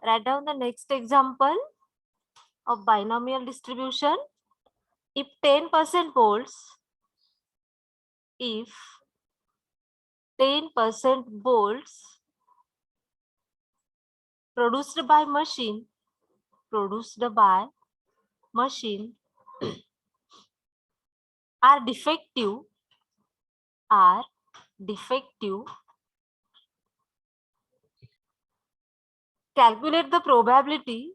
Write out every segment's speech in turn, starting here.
Write down the next example of binomial distribution. If 10% bolts, if 10% bolts produced by machine are defective, calculate the probability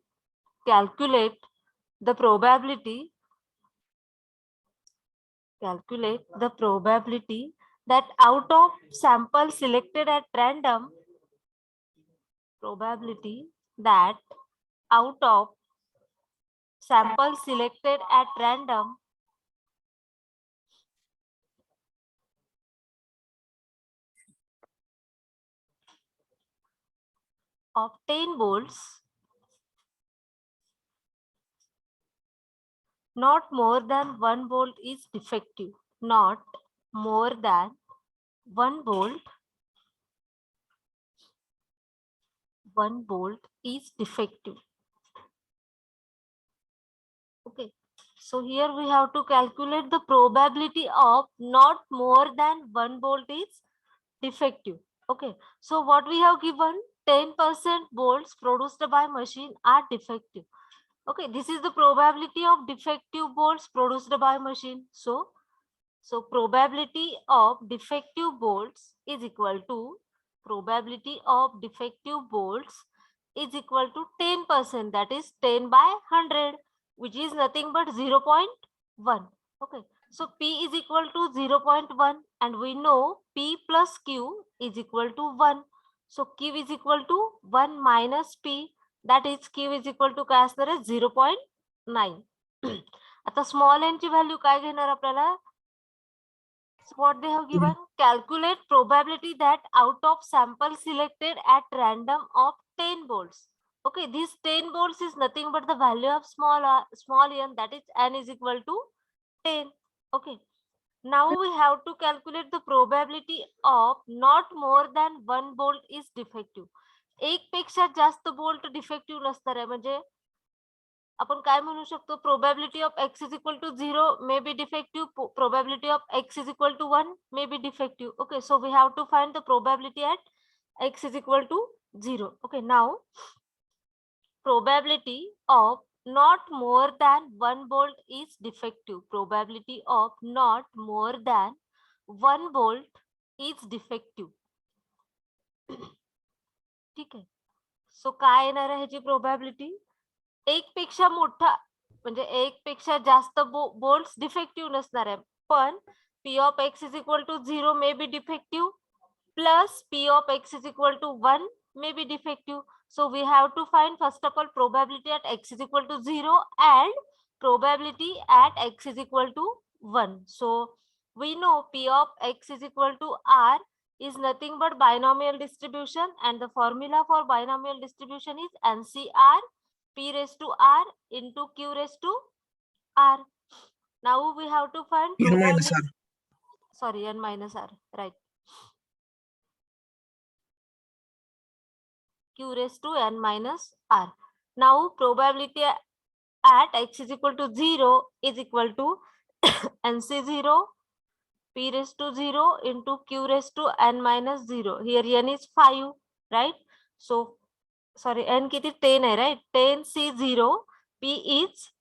that out of sample selected at random, of 10 bolts, not more than 1 bolt is defective. Not more than 1 bolt is defective. Okay. So here we have to calculate the probability of not more than 1 bolt is defective. Okay. So what we have given, 10% bolts produced by machine are defective. Okay, this is the probability of defective bolts produced by machine. So probability of defective bolts is equal to 10%, that is 10 by 100, which is nothing but 0.1. Okay, so P is equal to 0.1 and we know P plus Q is equal to 1. So Q is equal to 1 minus P, that is Q is equal to काय असणार आहे 0.9. आता small n ची value काय घेणार आपल्याला, what they have given, calculate probability that out of sample selected at random of 10 bolts. Okay, this 10 bolts is nothing but the value of small n, that is n is equal to 10. Okay, now we have to calculate the probability of not more than 1 bolt is defective. एक पेक्षा जास्त bolt defective नसणार आहे, म्हणजे आपण काय म्हणू शकतो, probability of x is equal to 0 may be defective, probability of x is equal to 1 may be defective. Okay, so we have to find the probability at x is equal to 0. Okay, now probability of not more than 1 bolt is defective. Probability of not more than 1 bolt is defective. ठीक आहे, सो काय येणार आहे ह्याची probability, एक पेक्षा मोठा म्हणजे एक पेक्षा जास्त बोल्ट्स डिफेक्टिव्ह नसणार आहे, पण P of x is equal to 0 may be defective plus P of x is equal to 1 may be defective. So we have to find first of all probability at x is equal to 0 and probability at x is equal to 1. So we know P of x is equal to r is nothing but binomial distribution, and the formula for binomial distribution is NCR P raised to r into Q raised to r. Now we have to find probability. Sorry, n minus r, right? Q raised to n minus r. Now probability at x is equal to 0 is equal to NC0 P raised to 0 into Q raised to n minus 0. Here n is 5, right? So sorry, n kiti 10 hai, right? 10 C0, P is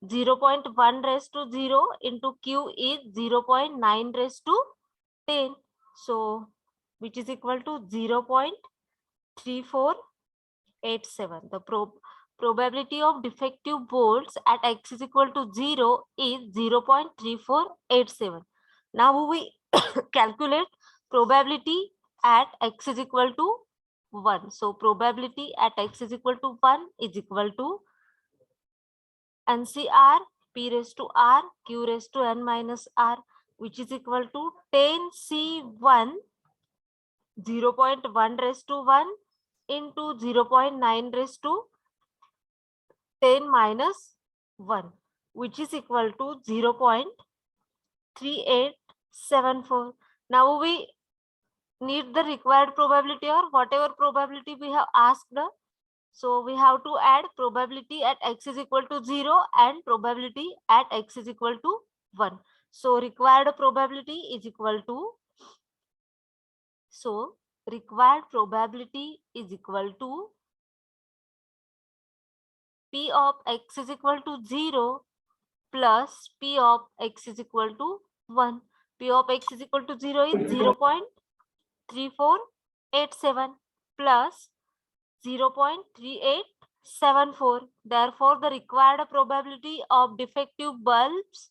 0.1 raised to 0 into Q is 0.9 raised to 10. So which is equal to 0.3487. The probability of defective bolts at x is equal to 0 is 0.3487. Now we calculate probability at x is equal to 1. So probability at x is equal to 1 is equal to NCR P raised to r Q raised to n minus r, which is equal to 10 C1 0.1 raised to 1 into 0.9 raised to 10 minus 1, which is equal to 0.3874. Now we need the required probability or whatever probability we have asked. So we have to add probability at x is equal to 0 and probability at x is equal to 1. So required probability is equal to, so required probability is equal to P of x is equal to 0 plus P of x is equal to 1. P of x is equal to 0 is 0.3487 plus 0.3874. Therefore, the required probability of defective boards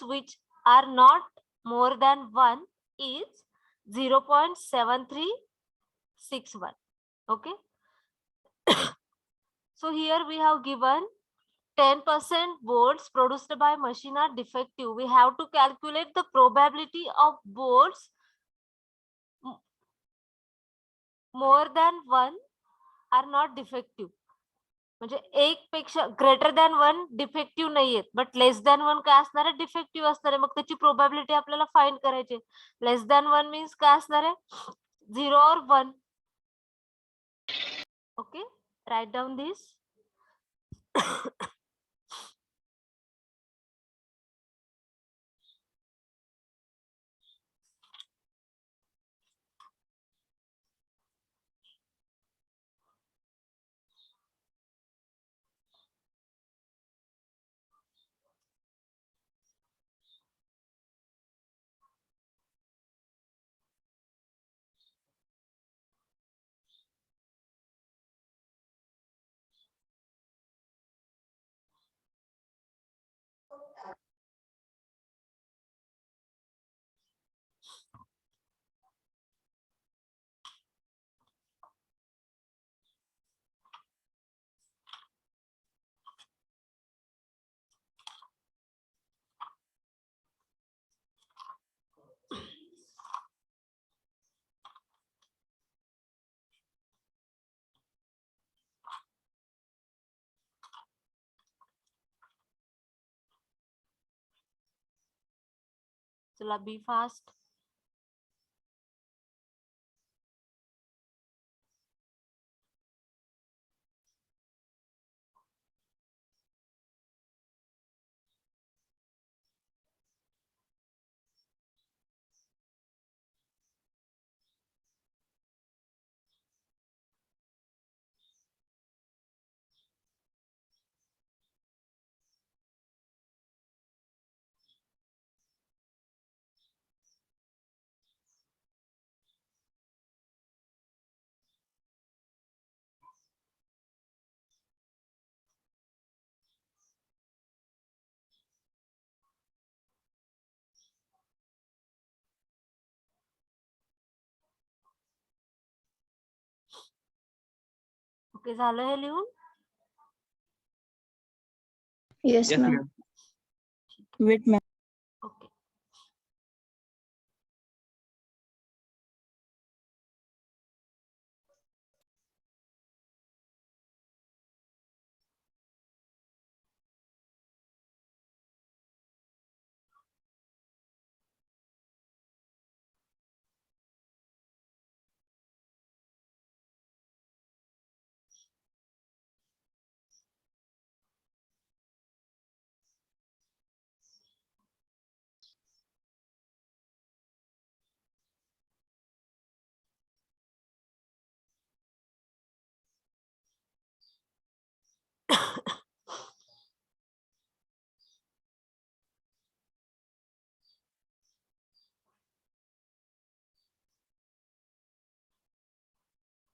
which are not more than 1 is 0.7361. Okay. So here we have given 10% boards produced by machine are defective. We have to calculate the probability of boards more than 1 are not defective. म्हणजे एक पेक्षा greater than 1 defective नाहीयेत, but less than 1 काय असणार आहे, defective असणार आहे. मग त्याची प्रोबॅबिलिटी आपल्याला फाइंड करायची. लेस दॅन 1 मीन्स काय असणार आहे, 0 और 1. Okay, write down this. चला, बी फास्ट. ओके, झालं हे लिहून? Yes, ma'am. Wait, ma'am. Okay.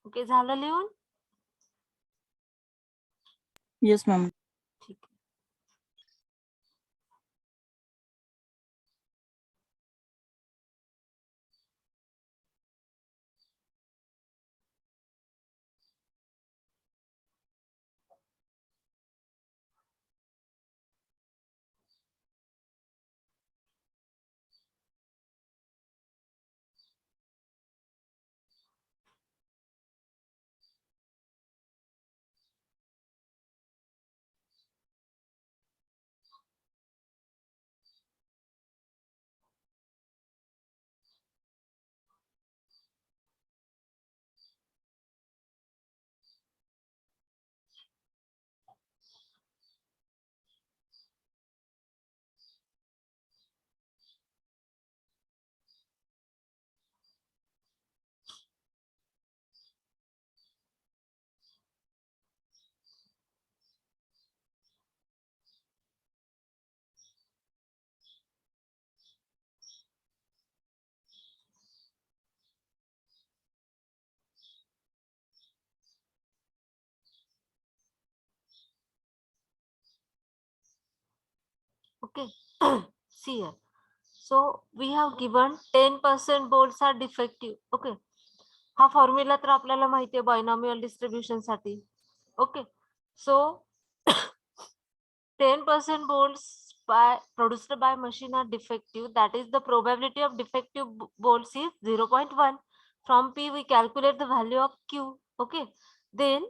Okay, झालं लिहून? Yes, ma'am. ठीक. Okay. See here. So we have given 10% bolts are defective. Okay. हा फॉर्म्युला तर आपल्याला माहिती आहे बायनॉमियल डिस्ट्रीब्युशन साठी. Okay. So 10% bolts produced by machine are defective. That is the probability of defective bolts is 0.1. From P we calculate the value of Q. Okay. Then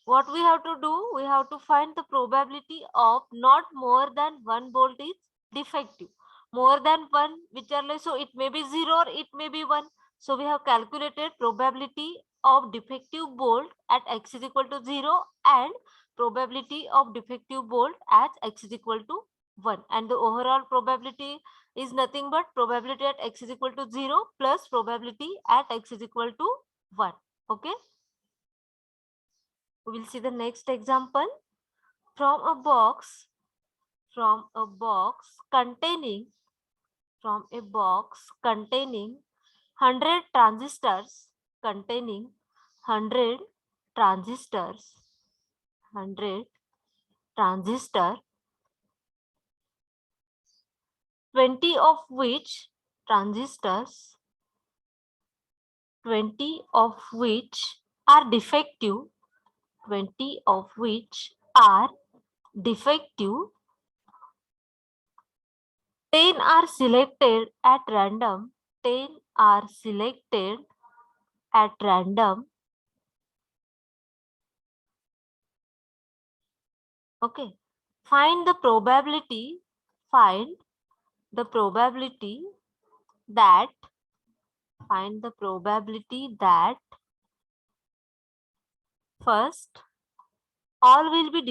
what we have to do? We have to find the probability of not more than one bolt is defective. More than one, which are like, so it may be 0 or it may be 1. So we have calculated probability of defective bolt at x is equal to 0 and probability of defective bolt as x is equal to 1. And the overall probability is nothing but probability at x is equal to 0 plus probability at x is equal to 1. Okay. We will see the next example. From a box containing 100 transistors, 100 transistor, 20 of which are defective, 20 of which are defective, 10 are selected at random, 10 are selected at random. Okay. Find the probability that first, all will be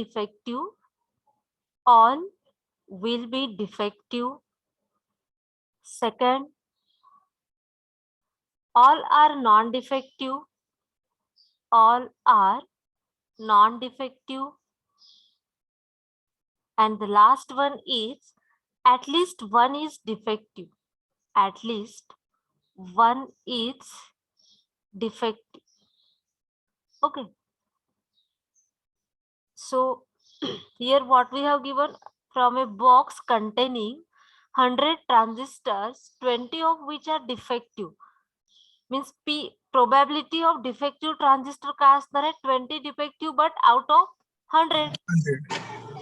defective, second, all are non-defective, and the last one is at least one is defective, Okay. So here what we have given, from a box containing 100 transistors, 20 of which are defective, means P probability of defective transistor काय असणार आहे, 20 defective but out of 100.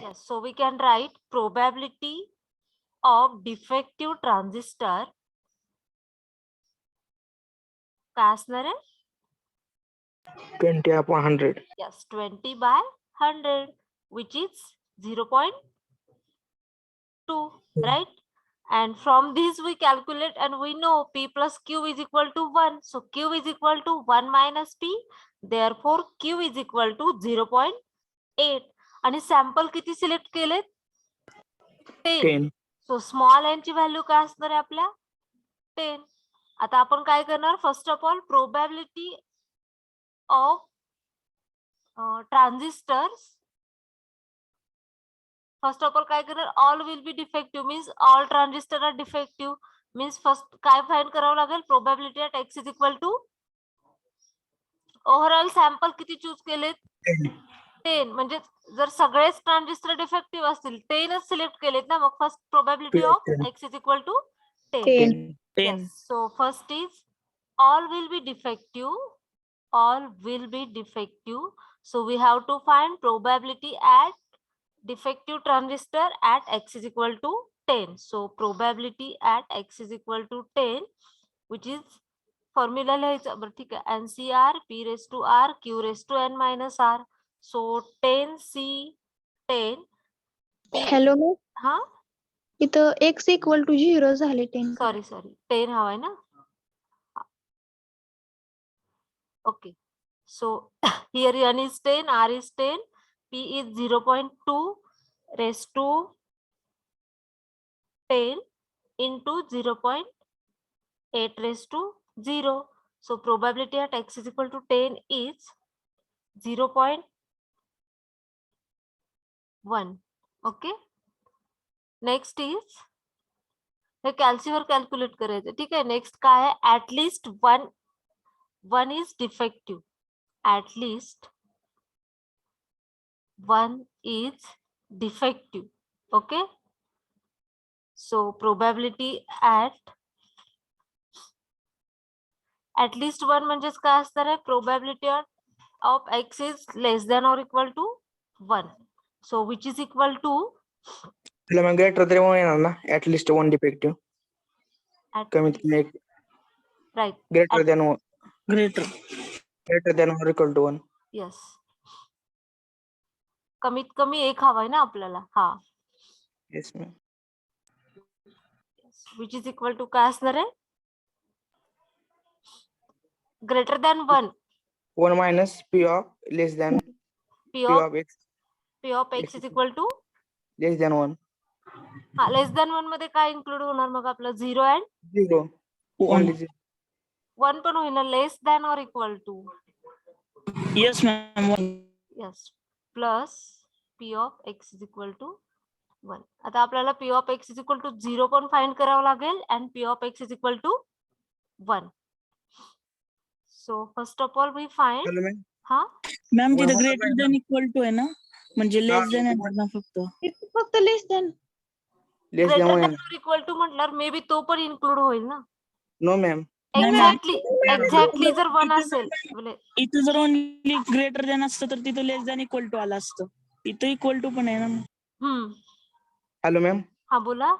Yes, so we can write probability of defective transistor काय असणार आहे, 20 upon 100. yes, 20 by 100, which is 0.2, right? And from this we calculate and we know P plus Q is equal to 1. So Q is equal to 1 minus P. Therefore Q is equal to 0.8. आणि sample किती select केलेत, 10. So small N ची value काय असणार आहे आपल्या, 10. आता आपण काय करणार, first of all probability of transistors, first of all काय करणार, all will be defective means all transistor are defective, means first काय फाइंड करावं लागेल, probability at X is equal to overall sample किती चूज केलेत, 10. म्हणजे जर सगळेच ट्रान्झिस्टर डिफेक्टिव्ह असतील, 10च सिलेक्ट केलेत ना, मग first probability of x is equal to 10. Yes. So first is all will be defective, so we have to find probability at defective transistor at x is equal to 10. So probability at x is equal to 10, which is formula लिहायचं बरं, ठीक आहे, NCR P raised to R Q raised to N minus R. So 10C 10. Hello ma'am, हा इथं x equal to 0 झाले 10. Sorry 10 हवाय ना. Okay, so here N is 10, R is 10, P is 0.2 raised to 10 into 0.8 raised to 0. So probability at x is equal to 10 is 0.1. Okay. Next is हे कॅल्सीवर calculate करायचं, ठीक आहे. नेक्स्ट काय आहे, at least one is defective, at least one is defective. Okay, So probability at least 1 म्हणजेच काय असणार आहे? Probability of x is less than or equal to 1. So which is equal to तुला मग ग्रेटर तरी म्हणून येणार ना ऍटलिस्ट वन डिफेक्टिव्ह at कमीत कमी एक right greater than greater greater than or equal to one. yes कमीत कमी एक हवाय ना आपल्याला. हा yes ma'am. which is equal to काय असणार आहे? Greater than 1 one minus P of less than p P of of X x is equal to less than one. हा लेस दॅन 1 मध्ये काय इन्क्लूड होणार मग आपलं 0 अँड झिरो वन. ओनली 1 पण होईल लेस दॅन और equal to yes ma'am. yes plus p of x is equal to 1. आता आपल्याला p of x is equal to 0 पण फाइंड करावं लागेल and p of x is equal to 1. So first of all we find hello ma'am. हा ma'am तिथे one greater than equal to आहे ना, म्हणजे लेस दॅन हा. येणार ना फक्त. इथे फक्त less than. Less than greater one than और इक्वल टू म्हटल्यावर मे बी तो पण इन्क्लूड होईल ना. No ma'am. नाही मॅम. एक्झॅक्टली जर 1 असेल इथं जर ओनली ग्रेटर दॅन असतं तर तिथं लेस दॅन इक्वल टू आलं असतं. इथं इक्वल टू पण आहे ना. हम्म हॅलो मॅम. हा बोला.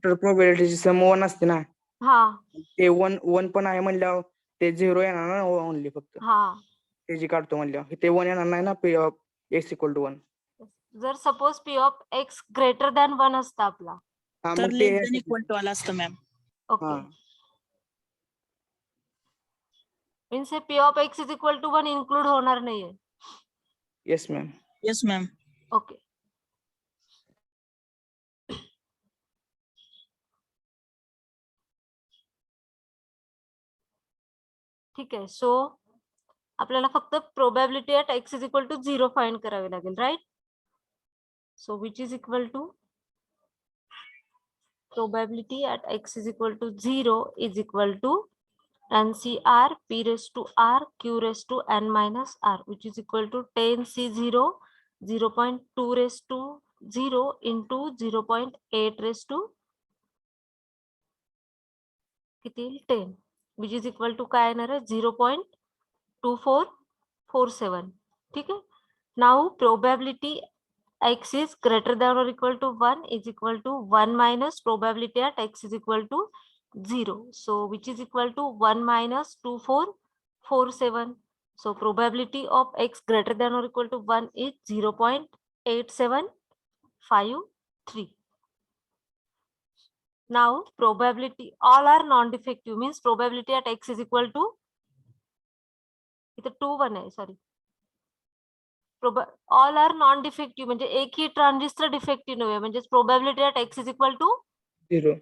प्रोबॅबिलिटीची सम वन असते ना, हा ते वन वन पण आहे म्हणल्यावर ते झिरो येणार ना ओनली फक्त. हा ते जी काढतो म्हणल्यावर ते वन येणार नाही ना p of x equal to one. जर suppose p of x greater than 1 असता आपला हा तर मग लेस ते दॅन इक्वल टू आलं असतं मॅम. ओके हा मीन्स हे p of x is equal to 1 include होणार नाहीये. Yes ma'am. Yes ma'am. Okay ठीक आहे. सो आपल्याला फक्त probability at x is equal to 0 find करावी लागेल, right? So which is equal to probability at x is equal to 0 is equal to NCR p raised to r q raised to n minus r, which is equal to 10 c0 0.2 raised to 0 into 0.8 raised to किती 10, which is equal to काय येणार आहे 0.2447. ठीक आहे. Now probability x is greater than or equal to 1 is equal to 1 minus probability at x is equal to 0. So which is equal to 1 minus 2447. So probability of x greater than or equal to 1 is 0.8753. Now probability all are non-defective means probability at x is equal to इथे 2 1 आहे sorry. All are non defective म्हणजे एकही transistor defective नव्हे, म्हणजे probability at X is equal to zero.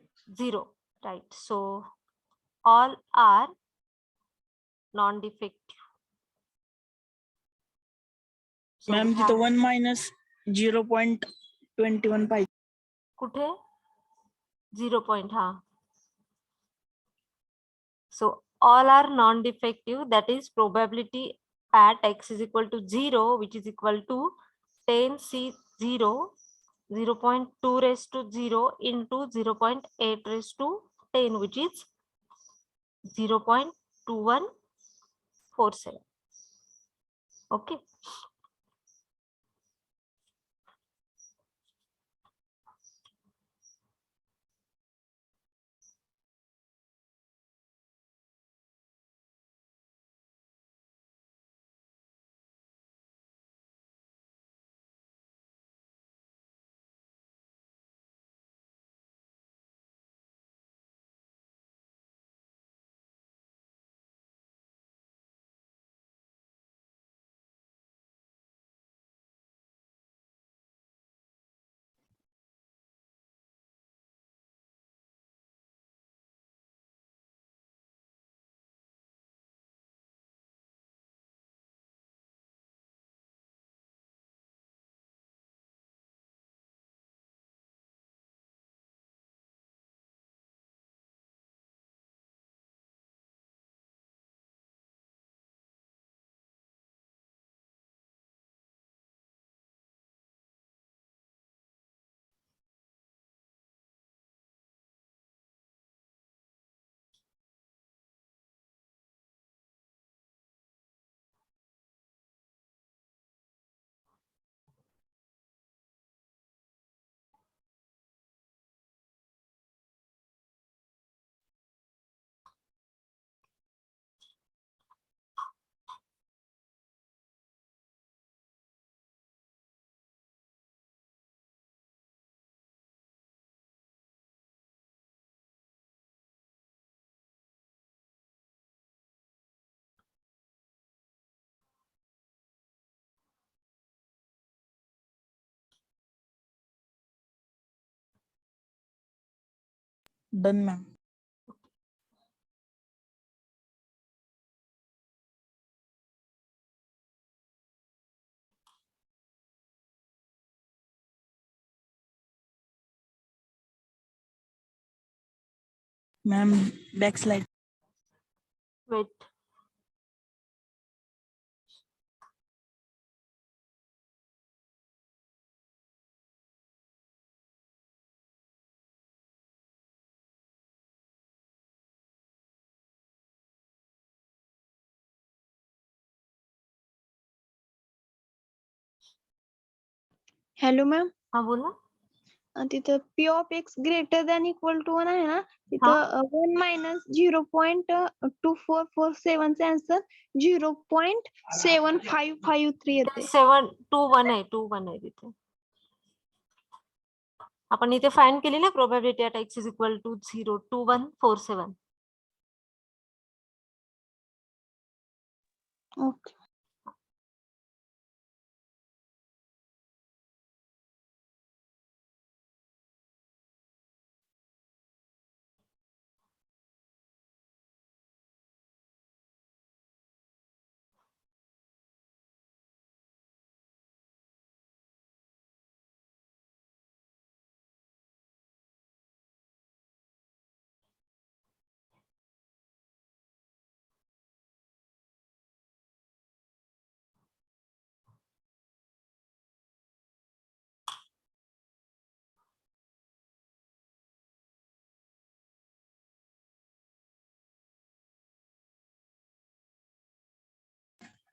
0, right? So all are non defective. Ma'am तिथं 1 minus 0.21 पाहिजे. कुठे 0 point? हा. So all are non-defective, that is probability at x is equal to 0, which is equal to 10 c0 0.2 raised to 0 into 0.8 raised to 10, which is 0.2147. Okay. Done ma'am. Ma'am back slide. Wait. Hello ma'am, हा बोला. तिथं p of x greater than equal to 1 आहे ना, तिथं 1 minus 0.2447 answer 0.7553 येते. 721 आहे, 21 आहे तिथे. आपण इथे फाइंड केली ना probability at x is equal to 0.2147. Okay.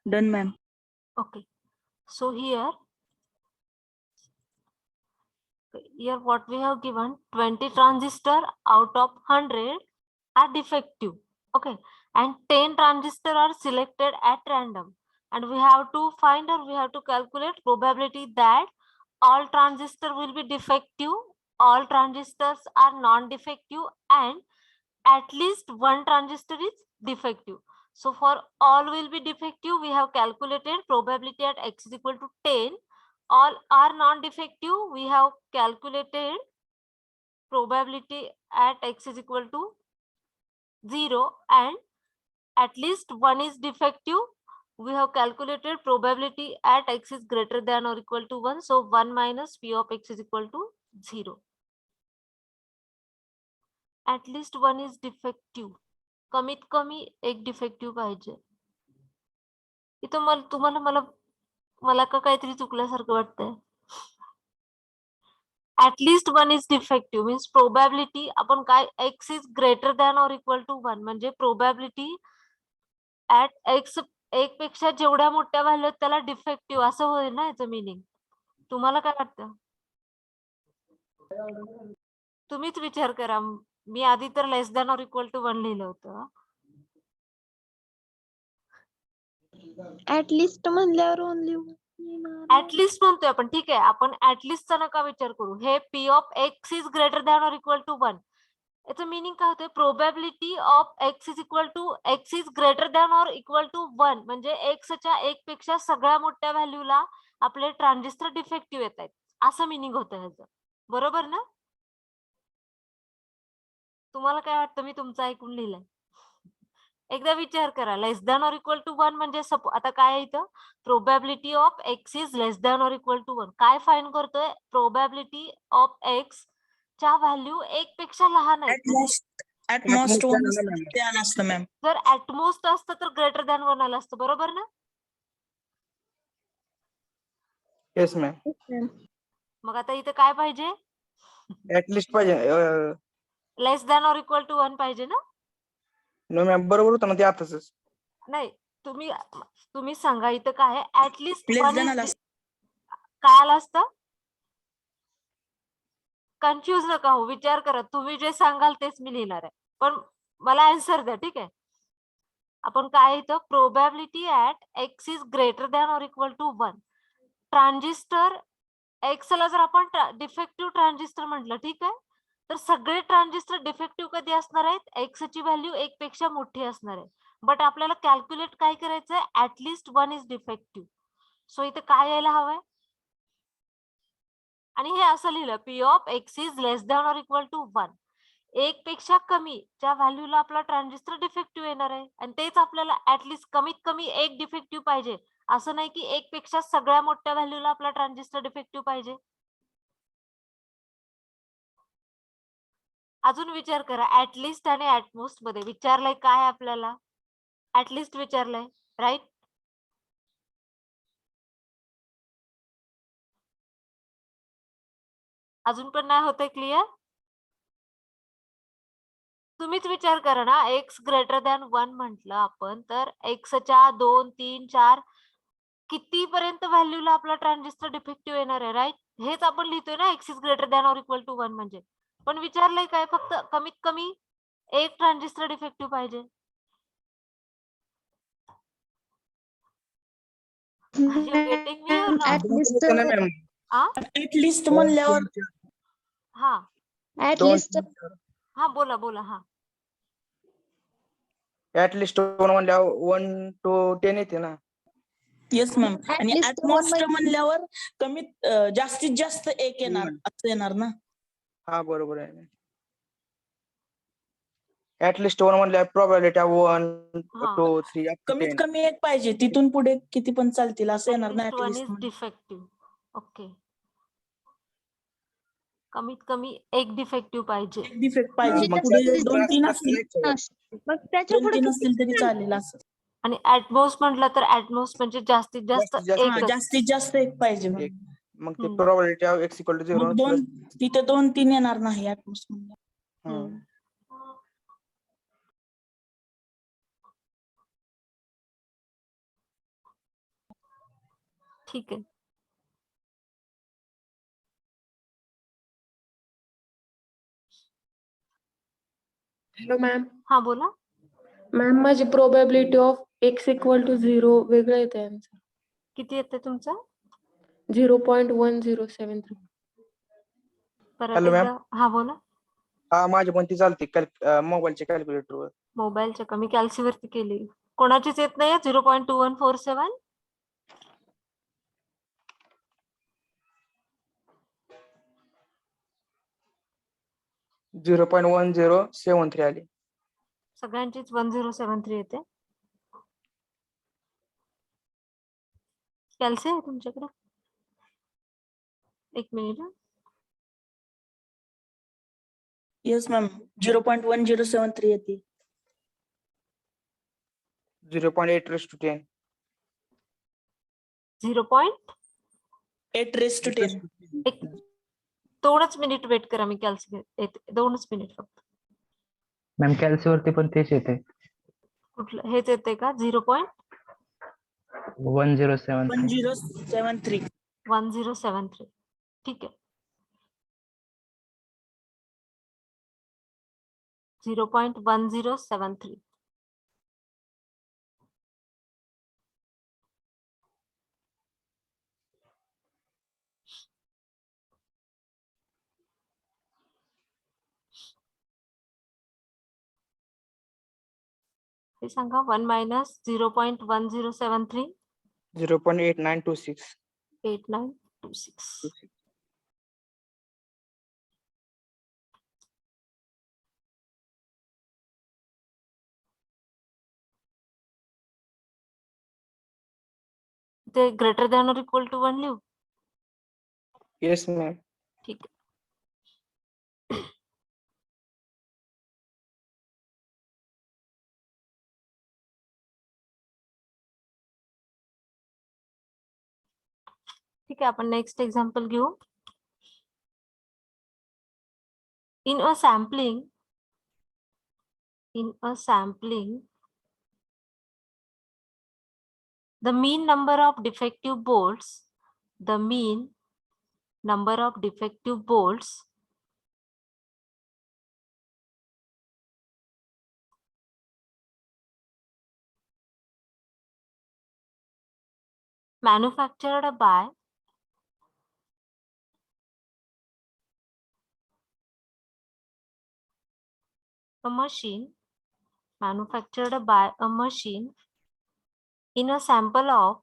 Done ma'am. Okay. So here what we have given 20 transistor out of 100 are defective. Okay. And 10 transistor are selected at random. And we have to find or we have to calculate probability that all transistor will be defective, all transistors are non-defective, and at least one transistor is defective. So for all will be defective, we have calculated probability at x is equal to 10. All are non-defective, we have calculated probability at x is equal to 0, and at least one is defective, we have calculated probability at x is greater than or equal to 1. So 1 minus p of x is equal to 0. At least one is defective. कमीत कमी एक defective पाहिजे. इथं तुम्हाला मला का काहीतरी चुकल्यासारखं वाटतंय. At least one is defective means probability आपण काय x is greater than or equal to 1 म्हणजे प्रोबॅबिलिटी ऍट x एक पेक्षा जेवढ्या मोठ्या व्हॅल्यू आहेत त्याला डिफेक्टिव्ह असं होईल ना याचं मिनिंग. तुम्हाला काय वाटतं? तुम्हीच विचार करा. मी आधी तर less than or equal to 1 लिहिलं होतं. ऍटलिस्ट म्हणल्यावर ओनली ऍटलिस्ट म्हणतोय आपण, ठीक आहे. आपण ऍटलिस्टचा नका विचार करू. हे p of x is greater than or equal to 1 याचं मिनिंग काय होतंय? Probability of x is equal to x is greater than or equal to 1 म्हणजे एक्सच्या एक पेक्षा सगळ्या मोठ्या व्हॅल्यूला आपले ट्रान्झिस्टर डिफेक्टिव्ह येत आहेत असं मिनिंग होतं ह्याचं. बरोबर ना? तुम्हाला काय वाटतं? मी तुमचं ऐकून लिहिलंय. एकदा विचार करा. Less than or equal to 1 म्हणजे आता काय आहे इथं? Probability of x is less than or equal to 1. काय फाइंड करतोय? प्रोबॅबिलिटी ऑफ एक्स च्या व्हॅल्यू एक पेक्षा लहान आहे. ऍट मोस्ट 1 असतं मॅम. जर ऍट मोस्ट असतं तर ग्रेटर दॅन 1 आलं असतं. बरोबर ना? Yes ma'am. मग आता इथं काय पाहिजे? ऍटलिस्ट पाहिजे. Less than or equal to 1 पाहिजे ना? नो मॅम, बरोबर होतं ना ते आताच. नाही, तुम्ही सांगा इथं काय आहे? ऍटलिस्ट लेस दॅन आला काय आलं असतं? कन्फ्युज नका हो, विचार करा. तुम्ही जे सांगाल तेच मी लिहिणार आहे, पण मला आन्सर द्या. ठीक आहे. आपण काय इथं probability at x is greater than or equal to 1. Transistor एक्सला जर आपण डिफेक्टिव्ह ट्रान्झिस्टर म्हटलं, ठीक आहे, तर सगळे ट्रान्झिस्टर डिफेक्टिव्ह कधी असणार आहेत? एक्सची व्हॅल्यू एक पेक्षा मोठी असणार आहे. बट आपल्याला कॅल्क्युलेट काय करायचंय? At least one is defective. So इथे काय यायला हवंय? आणि हे असं लिहिलं p of x is less than or equal to 1. एक पेक्षा कमी ज्या व्हॅल्यूला आपला ट्रान्झिस्टर डिफेक्टिव्ह येणार आहे, आणि तेच आपल्याला ऍटलिस्ट कमीत कमी एक डिफेक्टिव्ह पाहिजे. असं नाही की एक पेक्षा सगळ्या मोठ्या व्हॅल्यूला आपला ट्रान्झिस्टर डिफेक्टिव्ह पाहिजे. अजून विचार करा, ऍटलिस्ट आणि ऍटमोस्ट मध्ये विचारलंय काय आपल्याला? ऍटलिस्ट विचारलंय, राईट? अजून पण नाही होते क्लिअर? तुम्हीच विचार करा ना, एक्स ग्रेटर दॅन 1 म्हटलं आपण तर एक्सच्या 2, 3, 4 किती पर्यंत व्हॅल्यूला आपला ट्रान्झिस्टर डिफेक्टिव्ह येणार आहे, राईट? हेच आपण लिहितोय ना, x is greater than or equal to 1 म्हणजे. पण विचारलंय काय? फक्त कमीत कमी एक ट्रान्झिस्टर डिफेक्टिव्ह पाहिजे. Are you getting me or not? At least होतं ना मॅम ऍटलिस्ट म्हणल्यावर हा ऍटलिस्ट हा बोला बोला. हा ऍटलिस्ट 1 म्हणल्यावर 1 to 10 येते ना. Yes ma'am. आणि At least ऍटमॉस्ट one म्हणल्यावर कमीत जास्तीत जास्त एक येणार असं येणार ना. हा बरोबर आहे. ऍटलिस्ट 1 म्हणल्यावर प्रोबॅबिलिटी 1 हा 2 3 up to कमीत 10. कमी एक पाहिजे, तिथून पुढे किती पण चालतील असं येणार ना at least one at least. Is defective. Okay, कमीत कमी एक डिफेक्टिव्ह पाहिजे. एक डिफेक्ट पाहिजे, मग पुढे त्याच्यात 2-3 असतील असतील, ना. मग त्याच्या पुढे 2-3 असतील तरी चालेल असं. आणि ऍटमोस्ट म्हटलं तर ऍटमोस्ट म्हणजे जास्तीत जास्त जास्तीत जास्त हा, एकच. जास्तीत जास्त एक पाहिजे मॅम. एक. मग ते hmm. Probability of x equal to 0 मग प्लस तिथे 2-3 येणार नाही ऍटमॉस्ट म्हणल्यावर. हम्म. ठीक आहे. Hello ma'am. हा बोला. मॅम माझी probability of x equal to 0 वेगळं येते आन्सर. किती येते तुमचं? 0.1073. परत हॅलो मॅम. एकदा. हा बोला. हा माझी पण ती चालते मोबाईलच्या कॅल्क्युलेटरवर. मोबाईलच्या कमी कॅल्सीवरती केली. कोणाचीच येत नाही 0.2147? 0.1073 आली. सगळ्यांचीच 1073 येते. कॅल्सी आहे तुमच्याकडे? एक मिनिट. येस मॅम, 0.1073 येते. 0.8 raised to 10. 8 raised to 10. एक 2च मिनिट वेट करा, मी कॅल्सी येते. 2च मिनिट फक्त. मॅम कॅल्सीवरती पण तेच येते. कुठलं हेच येते का? 1073. 1073. 1073. ठीक आहे. 0.1073. हे सांगा. 1 minus 0.1073. 0.8926. 8926. ते greater than or equal to 1 लिहू? Yes ma'am. ठीक आहे. ठीक आहे, आपण नेक्स्ट एक्झाम्पल घेऊ. In a sampling, the mean number of defective bolts, manufactured by a machine in a sample of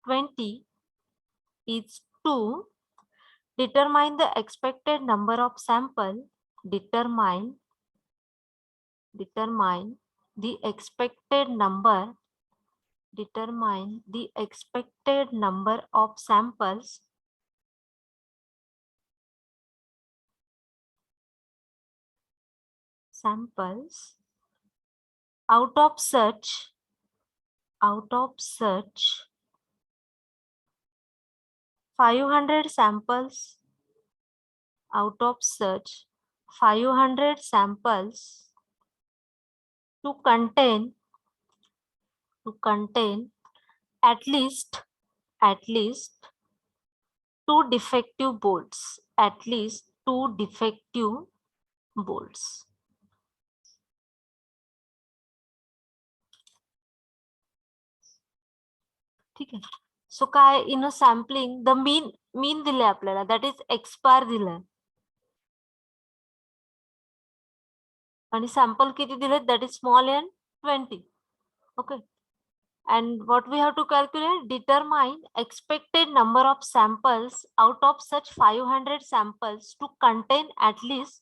20 is 2. Determine the expected number of sample. Determine the expected number. Determine the expected number of samples out of such 500 samples to contain at least 2 defective bolts. ठीक आहे. सो काय इन अ sampling the mean दिले आपल्याला, that is x बार दिलंय आणि sample किती दिलेत, that is small n 20. Okay. And what we have to calculate, determine expected number of samples out of such 500 samples to contain at least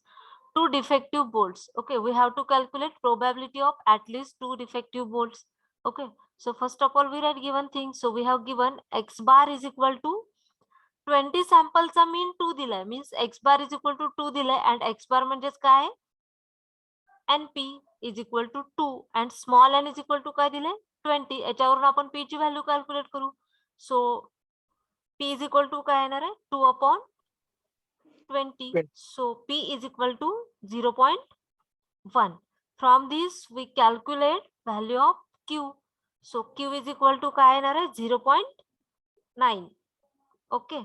2 defective bolts. Okay, we have to calculate probability of at least 2 defective bolts. Okay, so first of all we write given thing. So we have given x bar is equal to 20 samples mean 2 दिलाय, means x bar is equal to 2 दिलाय and x bar म्हणजेच काय, np is equal to 2 and small n is equal to काय दिले 20. याच्यावरून आपण p ची value calculate करू. So p is equal to काय येणार आहे 2/20. So p is equal to 0.1. From this we calculate value of q. So q is equal to काय येणार आहे 0.9. Okay.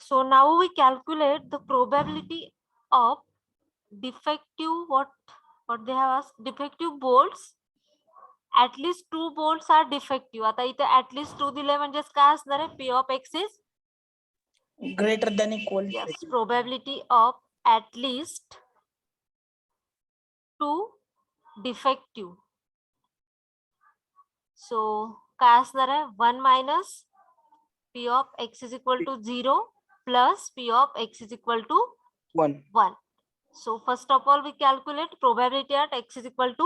So now we calculate the probability of defective what they have asked, defective bolts. At least 2 bolts are defective. आता इथे at least 2 दिले म्हणजेच काय असणार आहे, p of x is greater than equal yes, probability of at least 2 defective. So काय असणार आहे 1 minus p of x is equal to 0 plus p of x is equal to 1. 1. So first of all we calculate probability at x is equal to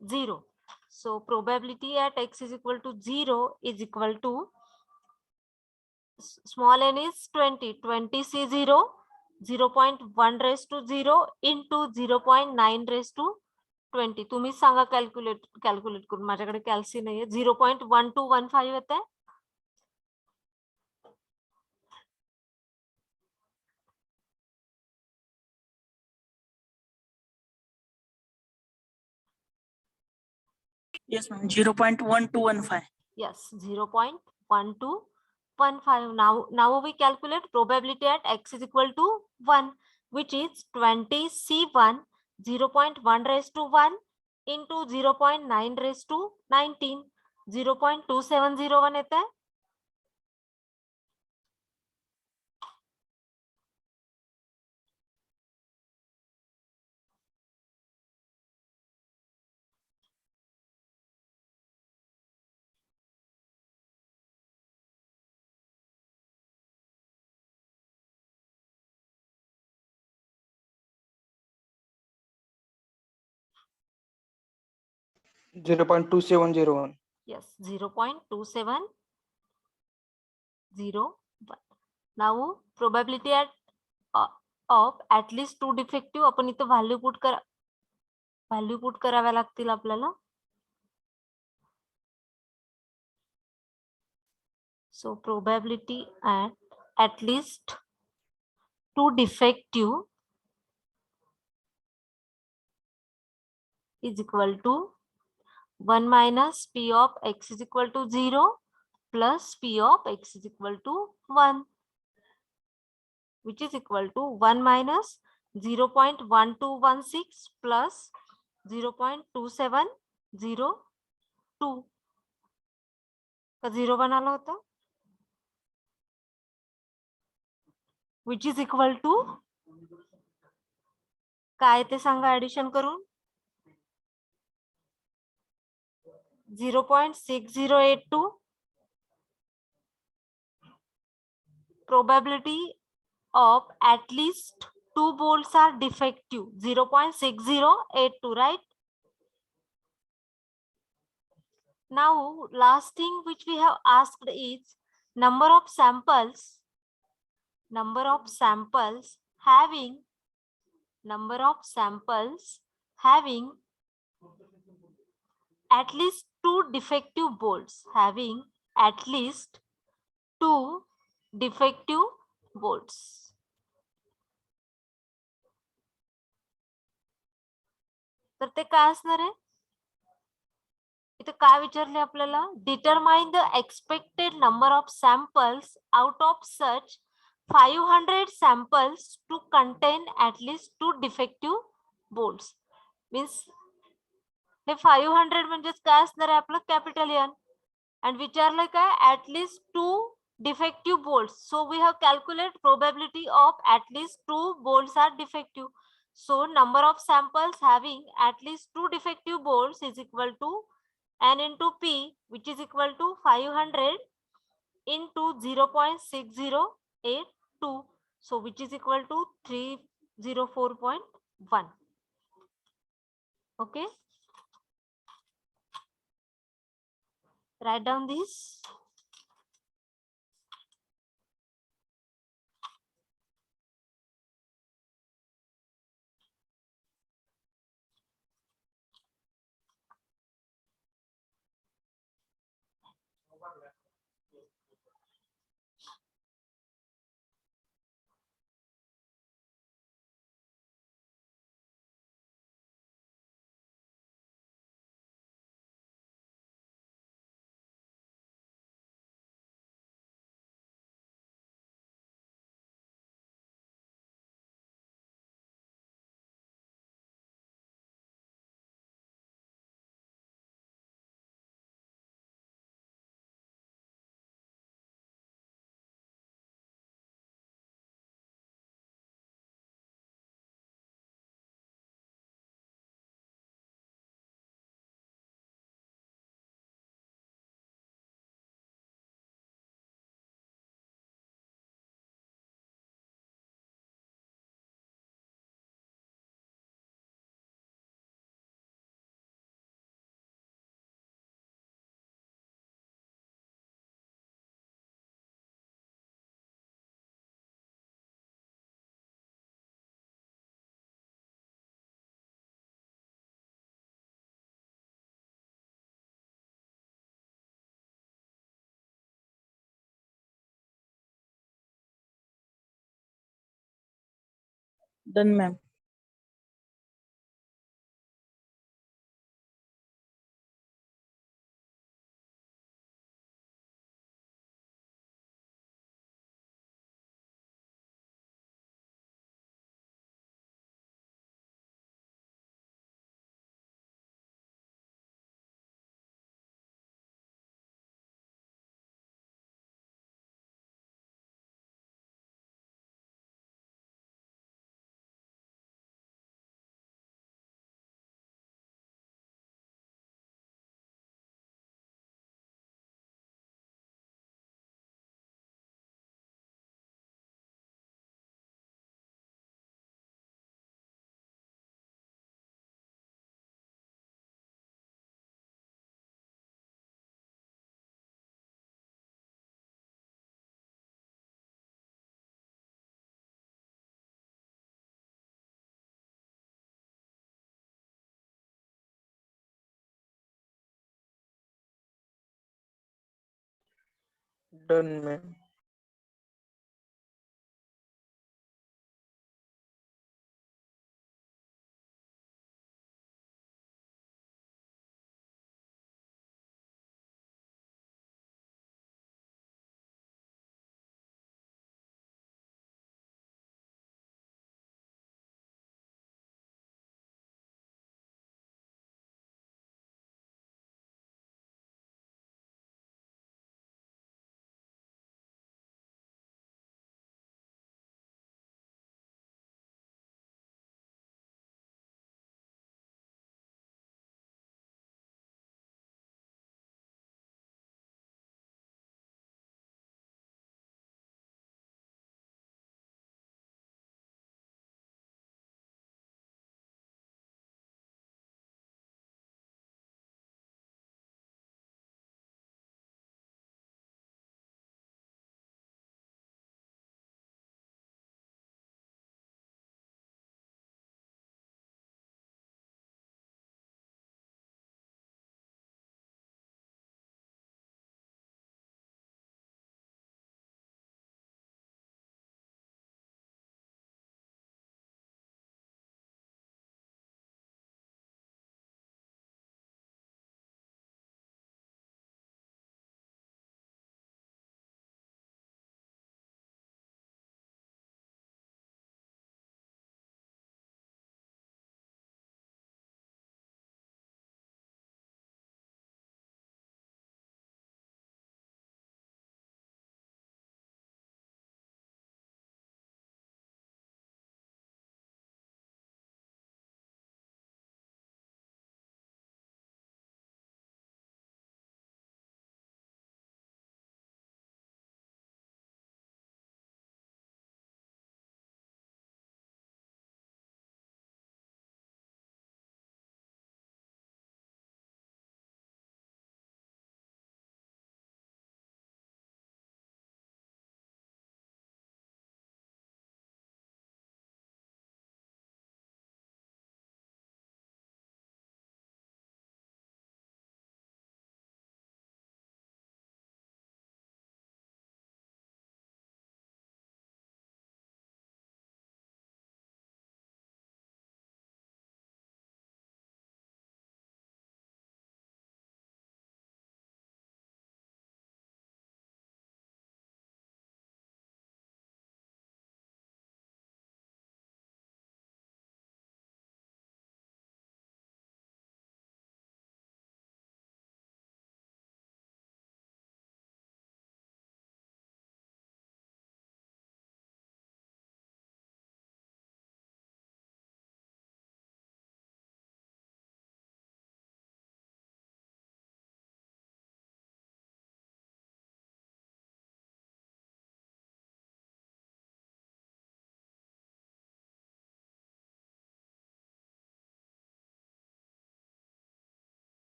0. So probability at x is equal to 0 is equal to small n is 20. 20 c 0, 0.1 raised to 0 into 0.9 raised to 20. तुम्ही सांगा calculate करून, माझ्याकडे कॅल्सी नाहीये. 0.1215 येत आहे. Yes ma'am 0.1215. Yes, 0.1215. Now we calculate probability at x is equal to 1, which is 20 c1, 0.1 raised to 1 into 0.9 raised to 19, 0.2701 येत आहे. Zero point 2701. Yes, 0.2701. Now probability at of at least 2 defective आपण इथे value put कराव्या लागतील आपल्याला. So probability at least 2 defective is equal to 1 minus p of x is equal to 0 plus p of x is equal to 1, which is equal to 1 minus 0.1216 plus 0.2702. का 0 बनाला होता, which is equal to काय ते सांगा addition करून. 0.6082 probability of at least 2 bolts are defective, 0.6082, right? Now, last thing which we have asked is number of samples having at least 2 defective bolts, तर ते काय असणार आहे? इथं काय विचारले आपल्याला? Determine the expected number of samples out of such 500 samples to contain at least 2 defective bolts. Means हे 500 म्हणजेच काय असणार आहे आपलं? Capital N. And विचारलं काय? At least 2 defective bolts. So we have calculate probability of at least 2 bolts are defective. So number of samples having at least 2 defective bolts is equal to n into p, which is equal to 500 into 0.6082. So which is equal to 304.1. Okay. Write down this. Done, ma'am. Done, ma'am.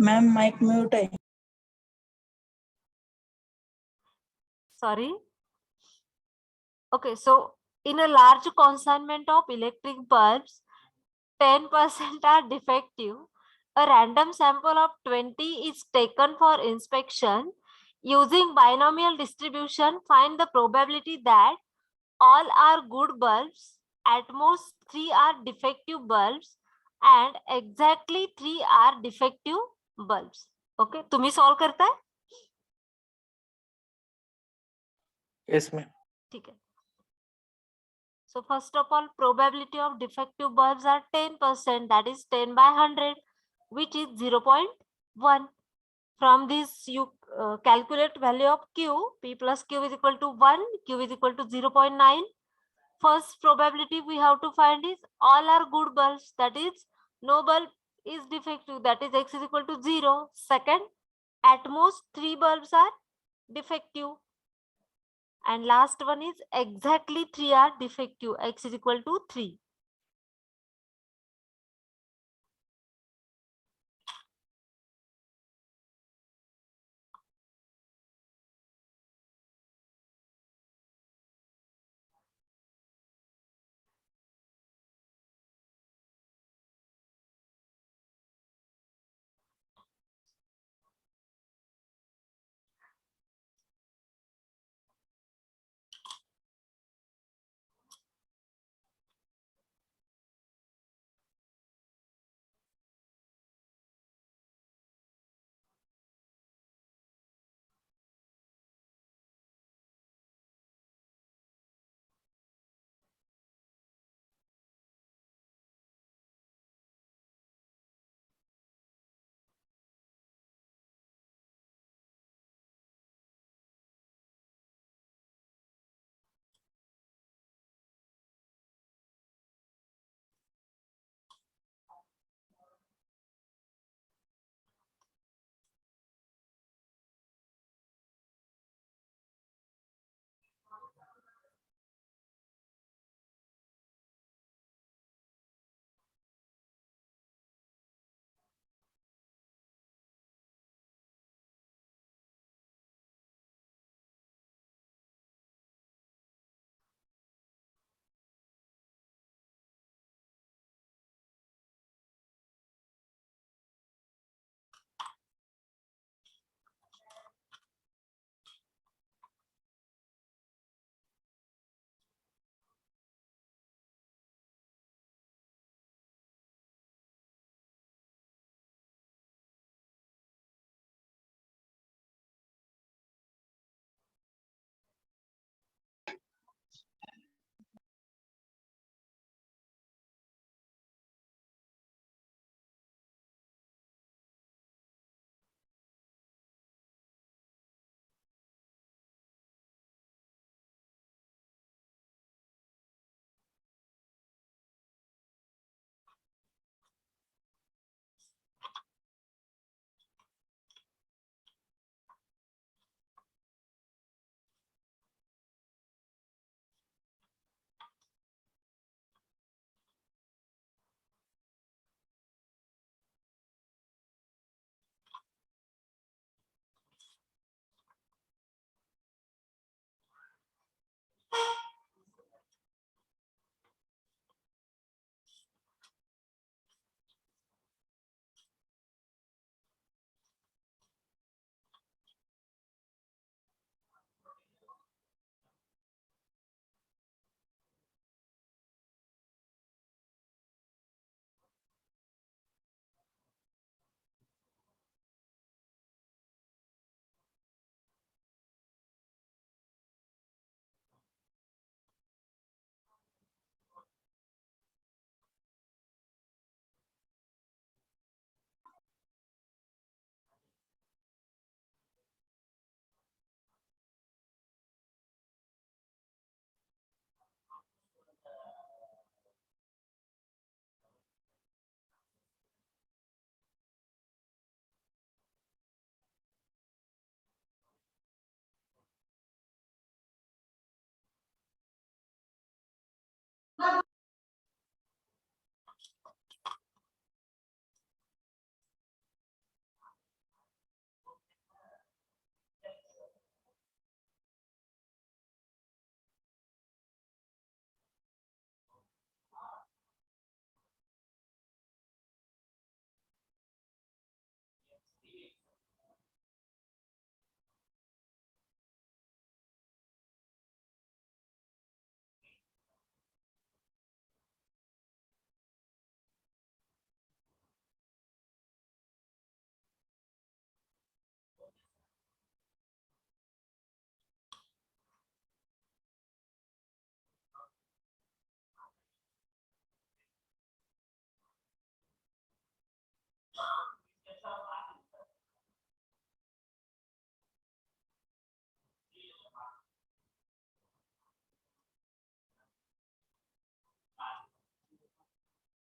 Ma'am mike mute है. Sorry. Okay, so in a large consignment of electric bulbs, 10% are defective. A random sample of 20 is taken for inspection. Using binomial distribution, find the probability that all are good bulbs, at most 3 are defective bulbs, and exactly 3 are defective bulbs. Okay, तुम्ही solve करताय? Yes ma'am. ठीक है. So first of all, probability of defective bulbs are 10%, that is 10 by 100, which is 0.1. From this, you calculate value of Q. P plus Q is equal to 1, Q is equal to 0.9. First probability we have to find is all are good bulbs, that is no bulb is defective, that is X is equal to 0. Second, at most 3 bulbs are defective. And last one is exactly 3 are defective, X is equal to 3.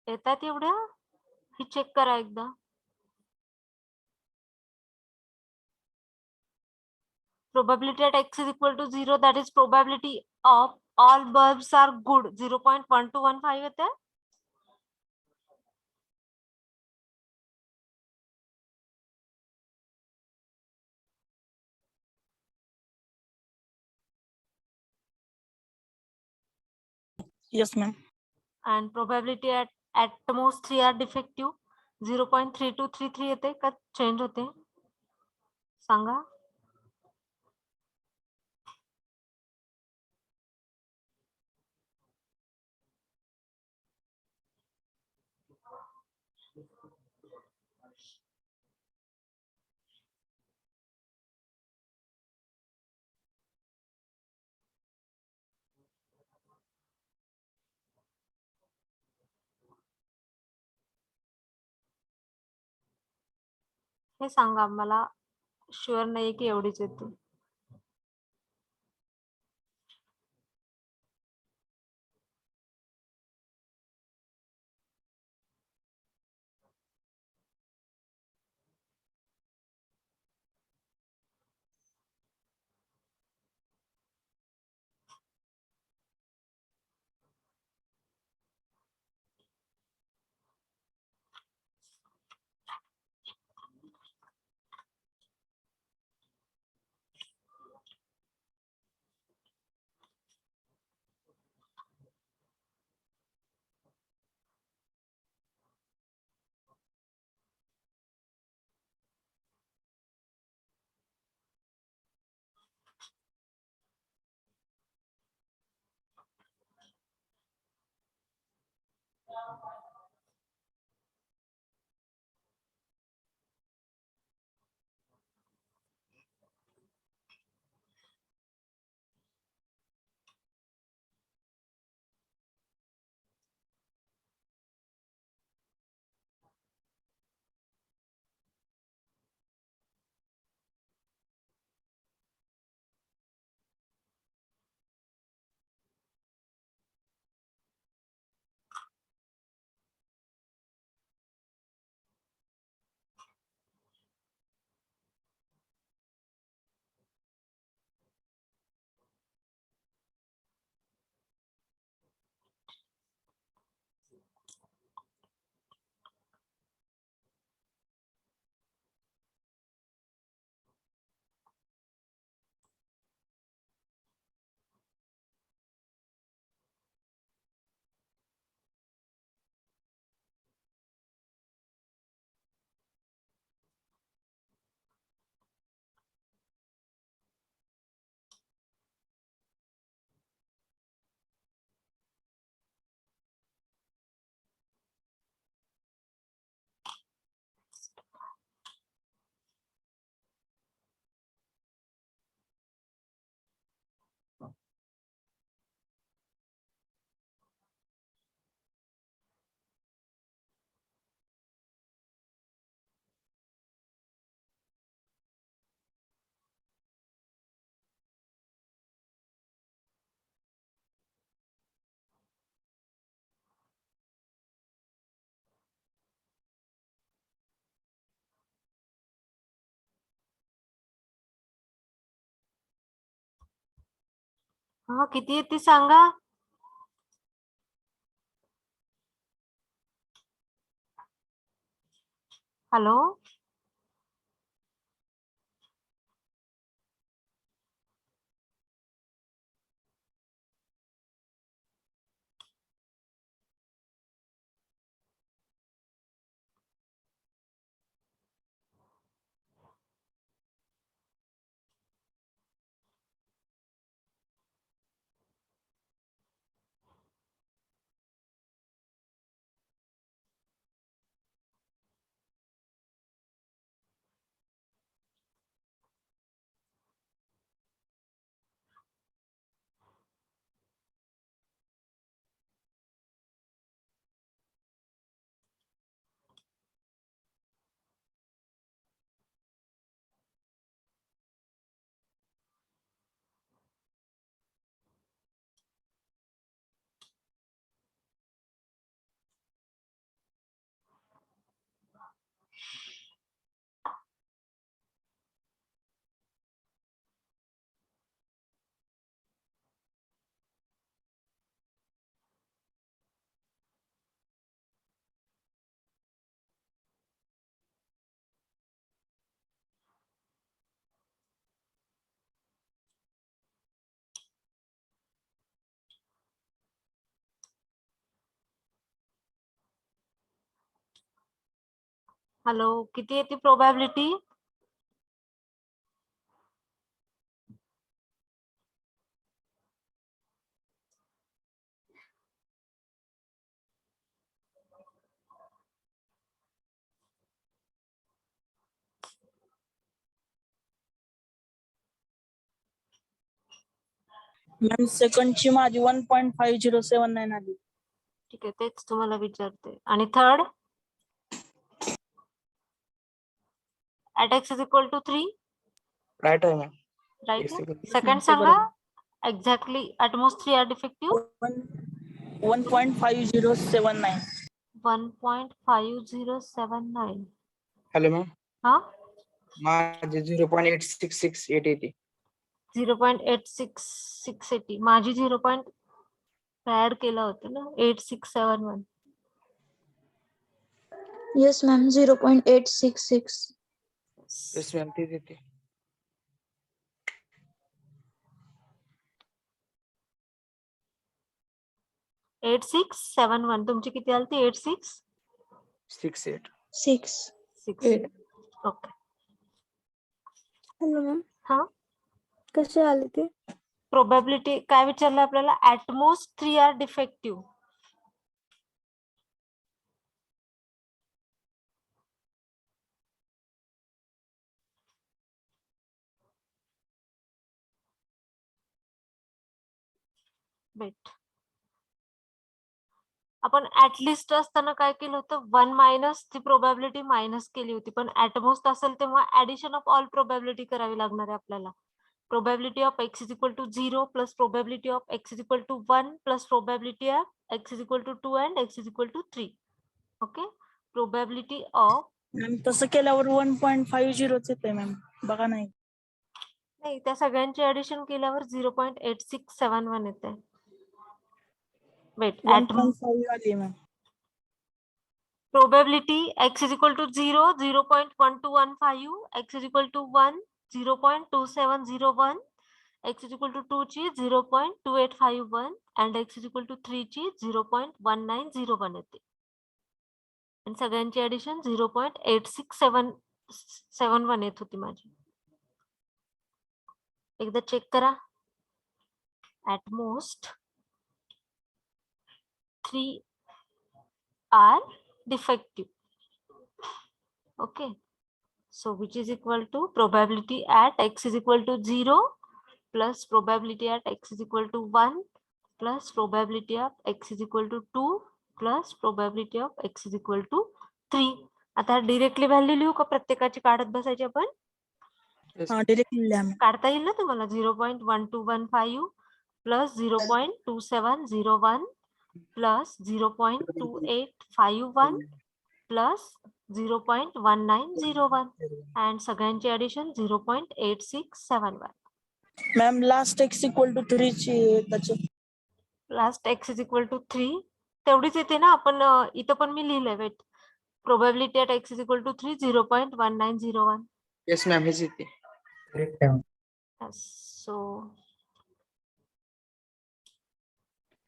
येतात एवढ्या? ही check करा एकदा. Probability at x is equal to 0, that is probability of all bulbs are good, 0.1215 येते. Yes, ma'am. And probability at most 3 are defective, 0.3233 येते का change होते सांगा. हे सांगा, मला sure नाही की एवढीच येते. हा, किती येते सांगा. हॅलो. हॅलो, किती येते प्रोबॅबिलिटी? मॅम सेकंडची माझी 1.5079 आली. ठीक आहे, तेच तुम्हाला विचारते. आणि third at x is equal to 3, right आहे मॅम. राईट? Yes, सेकंड ते सांगा. बरोबर. Exactly at most 3 are defective. 1.5079. 1.5079. Hello ma'am. हा, माझे 0.8668 येते. 0.86680. माझी 0. ऍड केलं होतं ना 8671. Yes, ma'am. 0.866. येस मॅम, तेच येते. 8671. तुमची किती आली ती? 68. 6. ओके. हॅलो मॅम, हा, कसे आले ते? प्रोबॅबिलिटी काय विचारलं आपल्याला? ॲटमोस्ट 3 आर डिफेक्टिव्ह. वेट, आपण ऍटलिस्ट असताना काय केलं होतं? 1 मायनस ची प्रोबॅबिलिटी मायनस केली होती, पण ऍटमोस्ट असेल तेव्हा ऍडिशन ऑफ ऑल प्रोबॅबिलिटी करावी लागणार आहे आपल्याला. Probability of x is equal to 0 plus probability of x is equal to 1 plus probability of x is equal to 2 and x is equal to 3. Okay, probability of, ma'am तसं केल्यावर 1.50 येते ma'am. बघा नाही. नाही, त्या सगळ्यांचे ऍडिशन केल्यावर 0.8671 येते. वेट, 1.5 आली ma'am. probability x is equal to 0, 0.1215, x is equal to 1, 0.2701, x is equal to 2 ची 0.2851 and x is equal to 3 ची 0.1901 येते. आणि सगळ्यांची ऍडिशन 0.8671 येत होती माझी. एकदा चेक करा. At most 3 are defective. Okay, so which is equal to probability at x is equal to 0 plus probability at x is equal to 1 plus probability of x is equal to 2 plus probability of x is equal to 3. आता directly value लिहू का? प्रत्येकाची काढत बसायची आपण. Yes. हा directly लिहा ma'am. काढता येईल ना तुम्हाला? 0.1215 प्लस 0.2701 plus 0.2851 plus 0.1901 and सगळ्यांची addition 0.8671. Ma'am last x equal to 3 ची त्याची last x is equal to 3 तेवढीच येते ना. आपण इथं पण मी लिहिलंय. Wait, probability at x is equal to 3, 0.1901. Yes ma'am, हेच येते. करेक्ट आहे. सो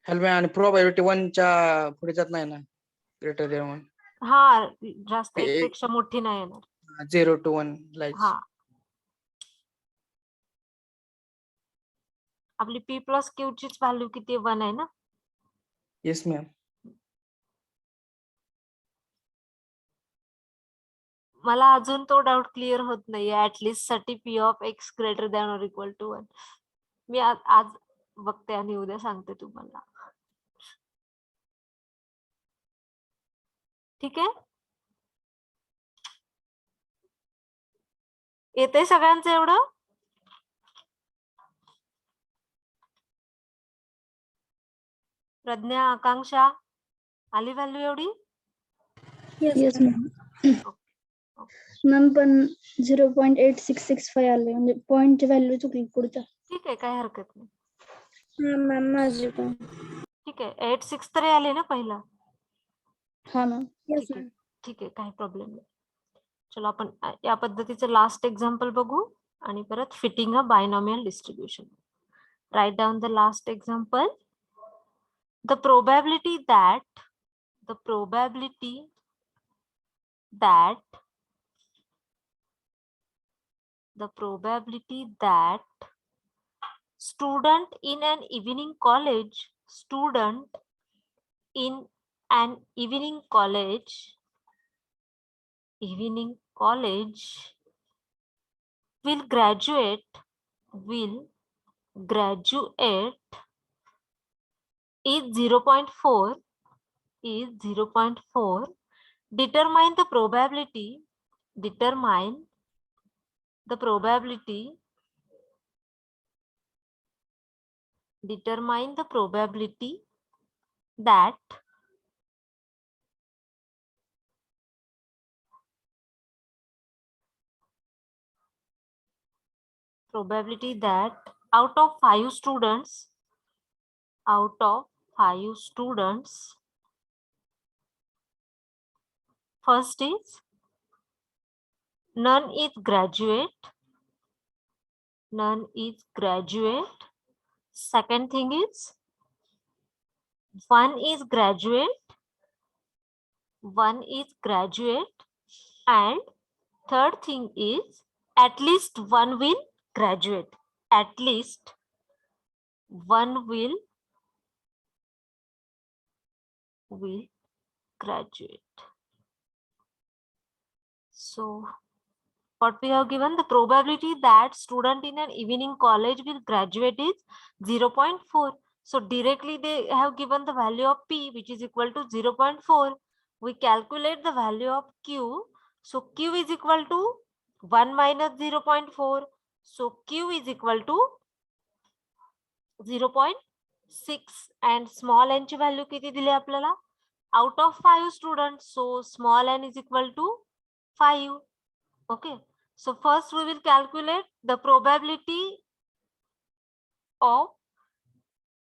हॅलो मॅम, आणि प्रोबॅबिलिटी 1 च्या पुढे जात नाही ना? Greater than 1. हा, जास्त ए- 1 पेक्षा मोठी नाही येणार. 0 to 1 लाईक. हा, आपली p प्लस q चीच व्हॅल्यू किती? 1 आहे ना. Yes ma'am. मला अजून तो डाऊट क्लिअर होत नाहीये. ऍटलिस्ट साठी p of x greater than or equal to 1. मी आज बघते आणि उद्या सांगते तुम्हाला. ठीक आहे, येतंय सगळ्यांचं एवढं? प्रज्ञा, आकांक्षा, आली व्हॅल्यू एवढी? Yes, ma'am. मॅम पण 0.8665 आले, म्हणजे पॉइंटची व्हॅल्यू चुकली पुढच्या. ठीक आहे, काही हरकत नाही. मॅम माझी पण. ठीक आहे, 86 तरी आले ना पहिला? हा मॅम. ठीक आहे, ठीक आहे, काही प्रॉब्लेम नाही. चलो आपण या पद्धतीचं लास्ट एक्झाम्पल बघू आणि परत fitting a binomial distribution. Right down the last example. The probability that the probability that student in an evening college will graduate is 0.4 determine the probability that out of 5 students, first is none is graduate. Second thing is one is graduate, and third thing is at least one will graduate. So what we have given, the probability that student in an evening college will graduate is 0.4. So directly they have given the value of P, which is equal to 0.4. We calculate the value of Q. So Q is equal to 1 minus 0.4. So Q is equal to 0.6 and small n ची value किती दिली आपल्याला? Out of 5 students, so small n is equal to 5. Okay, so first we will calculate the probability of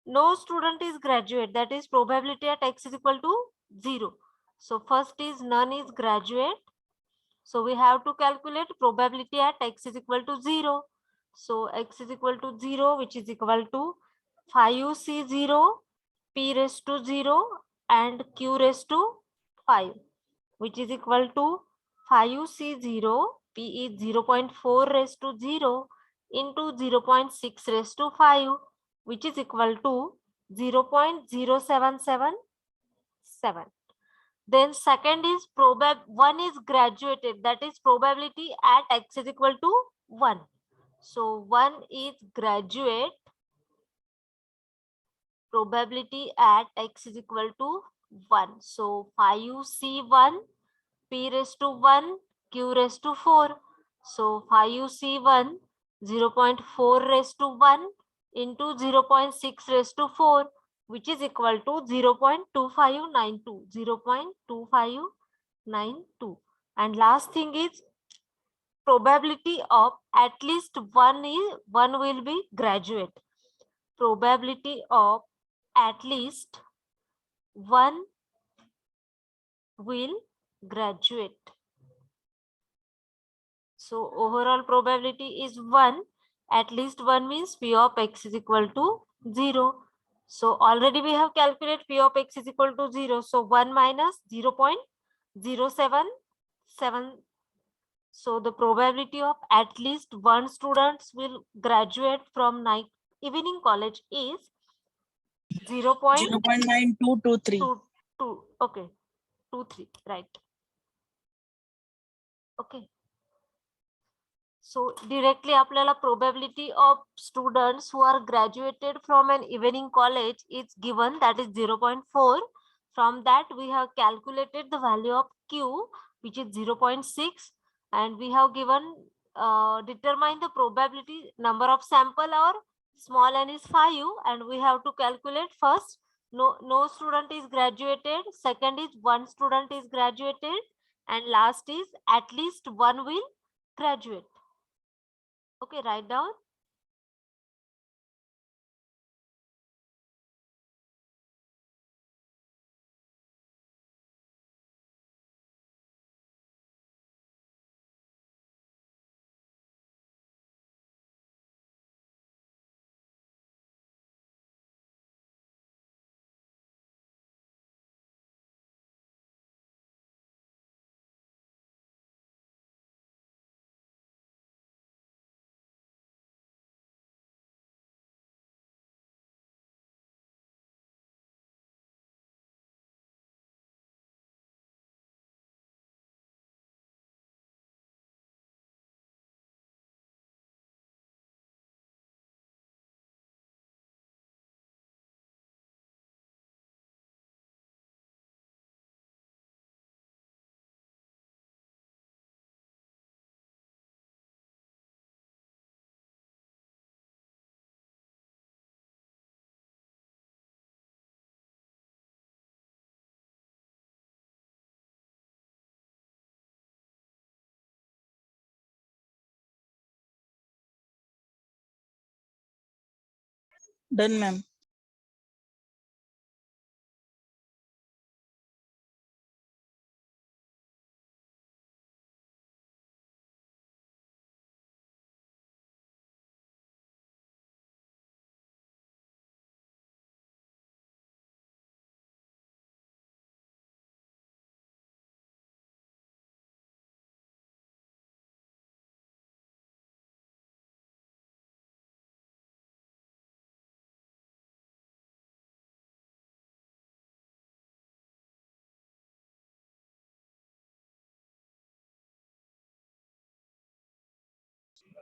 no student is graduate, that is probability at x is equal to 0. So first is none is graduate. So we have to calculate probability at x is equal to 0. So x is equal to 0, which is equal to 5c0 p raised to 0 and q raised to 5, which is equal to 5c0 p is 0.4 raised to 0 into 0.6 raised to 5, which is equal to 0.0777. Then second is one is graduated, that is probability at x is equal to 1. So 1 is graduate, probability at x is equal to 1. So 5c1 p raised to 1 q raised to 4. So 5c1 0.4 raised to 1 into 0.6 raised to 4, which is equal to 0.2592. And last thing is probability of at least one will be graduate. Probability of at least one will graduate. So overall probability is 1. At least 1 means P of x is equal to 0. So already we have calculated P of x is equal to 0. So 1 minus 0.077. So the probability of at least one students will graduate from evening college is 0.9223. Okay, 23, right? Okay. So directly आपल्याला probability of students who are graduated from an evening college is given, that is 0.4. From that we have calculated the value of Q, which is 0.6, and we have given determine the probability number of sample, or small n is 5, and we have to calculate first no student is graduated, second is one student is graduated, and last is at least one will graduate. Okay, write down. Done ma'am.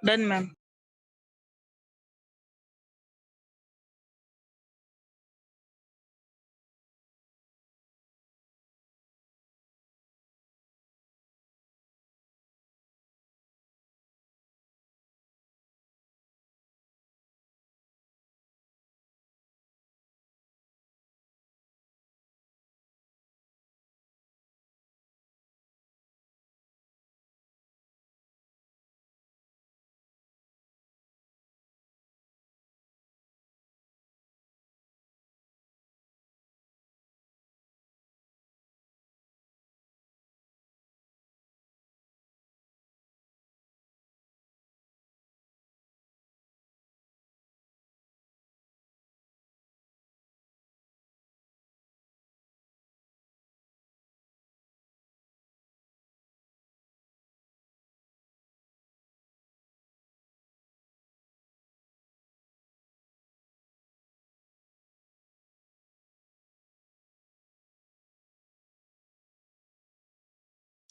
Done ma'am.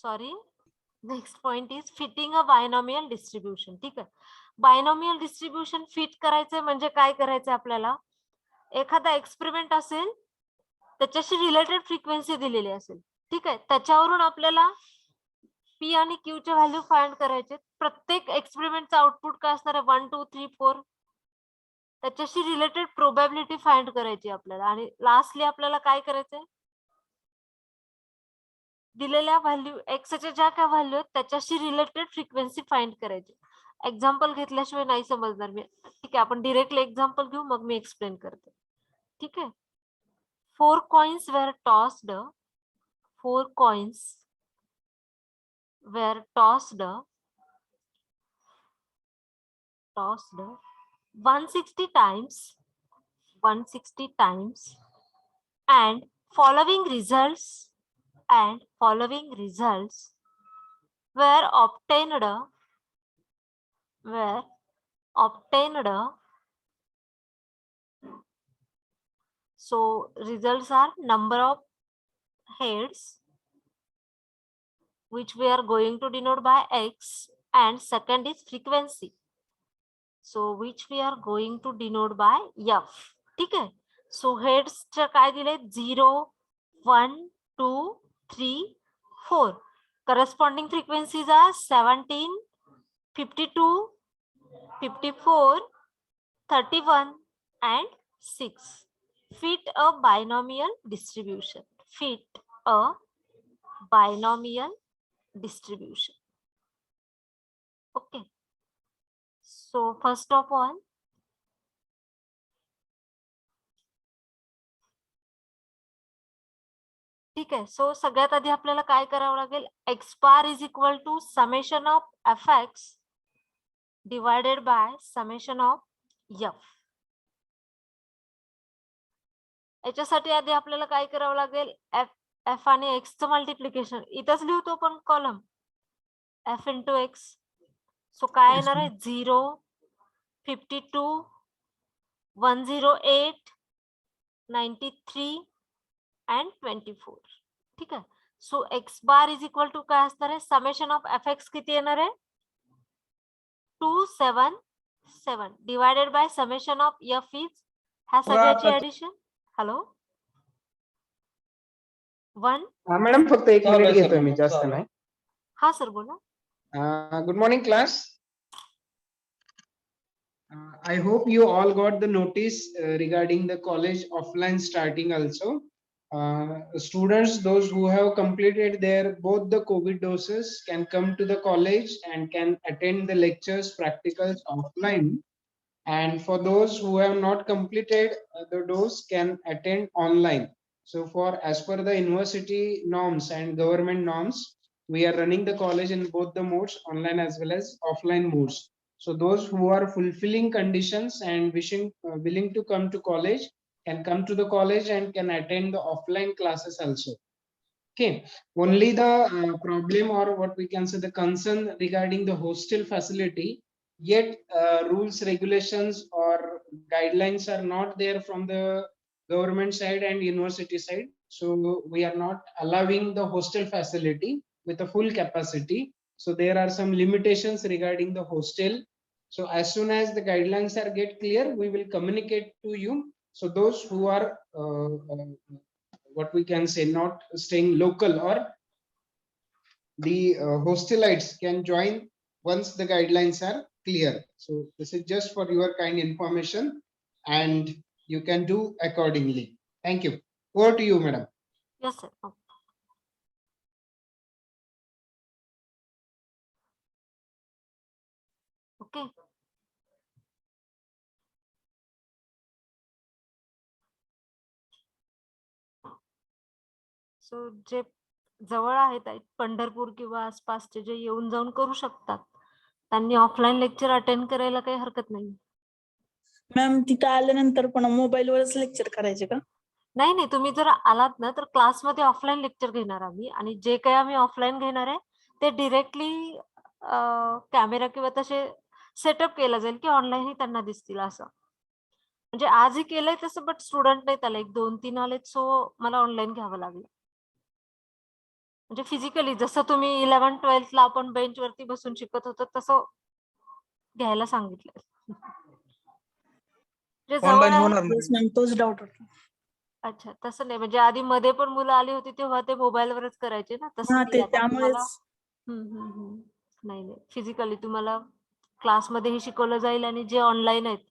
Sorry, next point is fitting a binomial distribution. ठीक आहे, binomial distribution fit करायचंय म्हणजे काय करायचंय आपल्याला? एखादा experiment असेल, त्याच्याशी रिलेटेड फ्रिक्वेन्सी दिलेली असेल, ठीक आहे, त्याच्यावरून आपल्याला पी आणि क्यू चे व्हॅल्यू फाइंड करायचे. प्रत्येक एक्सपेरिमेंटचा आउटपुट काय असणार आहे? 1 2 3 4. त्याच्याशी रिलेटेड प्रोबॅबिलिटी फाइंड करायची आपल्याला. आणि लास्टली आपल्याला काय करायचंय? दिलेल्या व्हॅल्यू एक्सच्या ज्या काय व्हॅल्यू आहेत त्याच्याशी रिलेटेड फ्रिक्वेन्सी फाइंड करायची. एक्झाम्पल घेतल्याशिवाय नाही समजणार मी. ठीक आहे, आपण डिरेक्टली एक्झाम्पल घेऊ, मग मी एक्सप्लेन करते. ठीक आहे. 4 coins were tossed. 4 coins were tossed 160 times, 160 times, and following results were obtained. So results are number of heads, which we are going to denote by x, and second is frequency, so which we are going to denote by f. ठीक आहे. सो heads काय दिले? 0 1 2 3 4. Corresponding frequencies are 17 52 54 31 and 6. Fit a binomial distribution. Fit a binomial distribution. Okay. So first of all, ठीक आहे. सो सगळ्यात आधी आपल्याला काय करावं लागेल? X bar is equal to summation of f x divided by summation of f. याच्यासाठी आधी आपल्याला काय करावं लागेल? एफ आणि एक्सचं मल्टिप्लिकेशन इथंच लिहतो पण कॉलम एफ इंटू एक्स. सो काय येणार आहे? 0 52 108 93 and 24. ठीक आहे. So x bar is equal to काय असणार आहे? समेशन ऑफ एफ एक्स किती येणार आहे? 277 divided by summation of F is ह्या सगळ्याची ऍडिशन. हॅलो 1. मॅडम फक्त 1 मिनिट घेतो मी, जास्त नाही. हा सर बोला. Good morning, class. I hope you all got the notice regarding the college offline starting also. Students, those who have completed their both the COVID doses can come to the college and can attend the lectures, practicals offline. And for those who have not completed the dose can attend online. So for as per the university norms and government norms, we are running the college in both the modes, online as well as offline modes. So those who are fulfilling conditions and willing to come to college can come to the college and can attend the offline classes also. Okay, only the problem, or what we can say the concern regarding the hostel facility, yet rules, regulations or guidelines are not there from the government side and university side. So we are not allowing the hostel facility with a full capacity. So there are some limitations regarding the hostel. So as soon as the guidelines are get clear, we will communicate to you. So those who are what we can say not staying local, or the hostelites can join once the guidelines are clear. So this is just for your kind information, and you can do accordingly. Thank you. Over to you, madam. Yes, sir. Okay. सो जे जवळ आहेत पंढरपूर किंवा आसपासचे जे येऊन जाऊन करू शकतात त्यांनी offline lecture attend करायला काही हरकत नाही. मॅम तिथं आल्यानंतर पण मोबाईलवरच लेक्चर करायचे का? नाही नाही, तुम्ही जर आलात ना तर क्लासमध्ये ऑफलाईन लेक्चर घेणार आम्ही, आणि जे काही आम्ही ऑफलाईन घेणार आहे ते डिरेक्टली कॅमेरा किंवा तसे सेटअप केलं जाईल की ऑनलाईनही त्यांना दिसतील असं. म्हणजे आजही केलंय तसं, बट स्टुडंट नाही त्याला 1-2-3 आलेत, सो मला ऑनलाईन घ्यावं लागलं. म्हणजे फिजिकली जसं तुम्ही 11-12 ला आपण बेंच वरती बसून शिकत होतो तसं घ्यायला सांगितलं. जे जवळ ऑनलाईन आहे. होणार येस मॅम, तोच डाऊट होता. अच्छा, तसं नाही, म्हणजे आधी मध्ये पण मुलं आली होती तेव्हा ते मोबाईलवरच करायचे ना, तसं हा नाही ते आता तुम्हाला. त्यामुळेच. नाही नाही, फिजिकली तुम्हाला क्लासमध्येही शिकवलं जाईल, आणि जे ऑनलाईन आहेत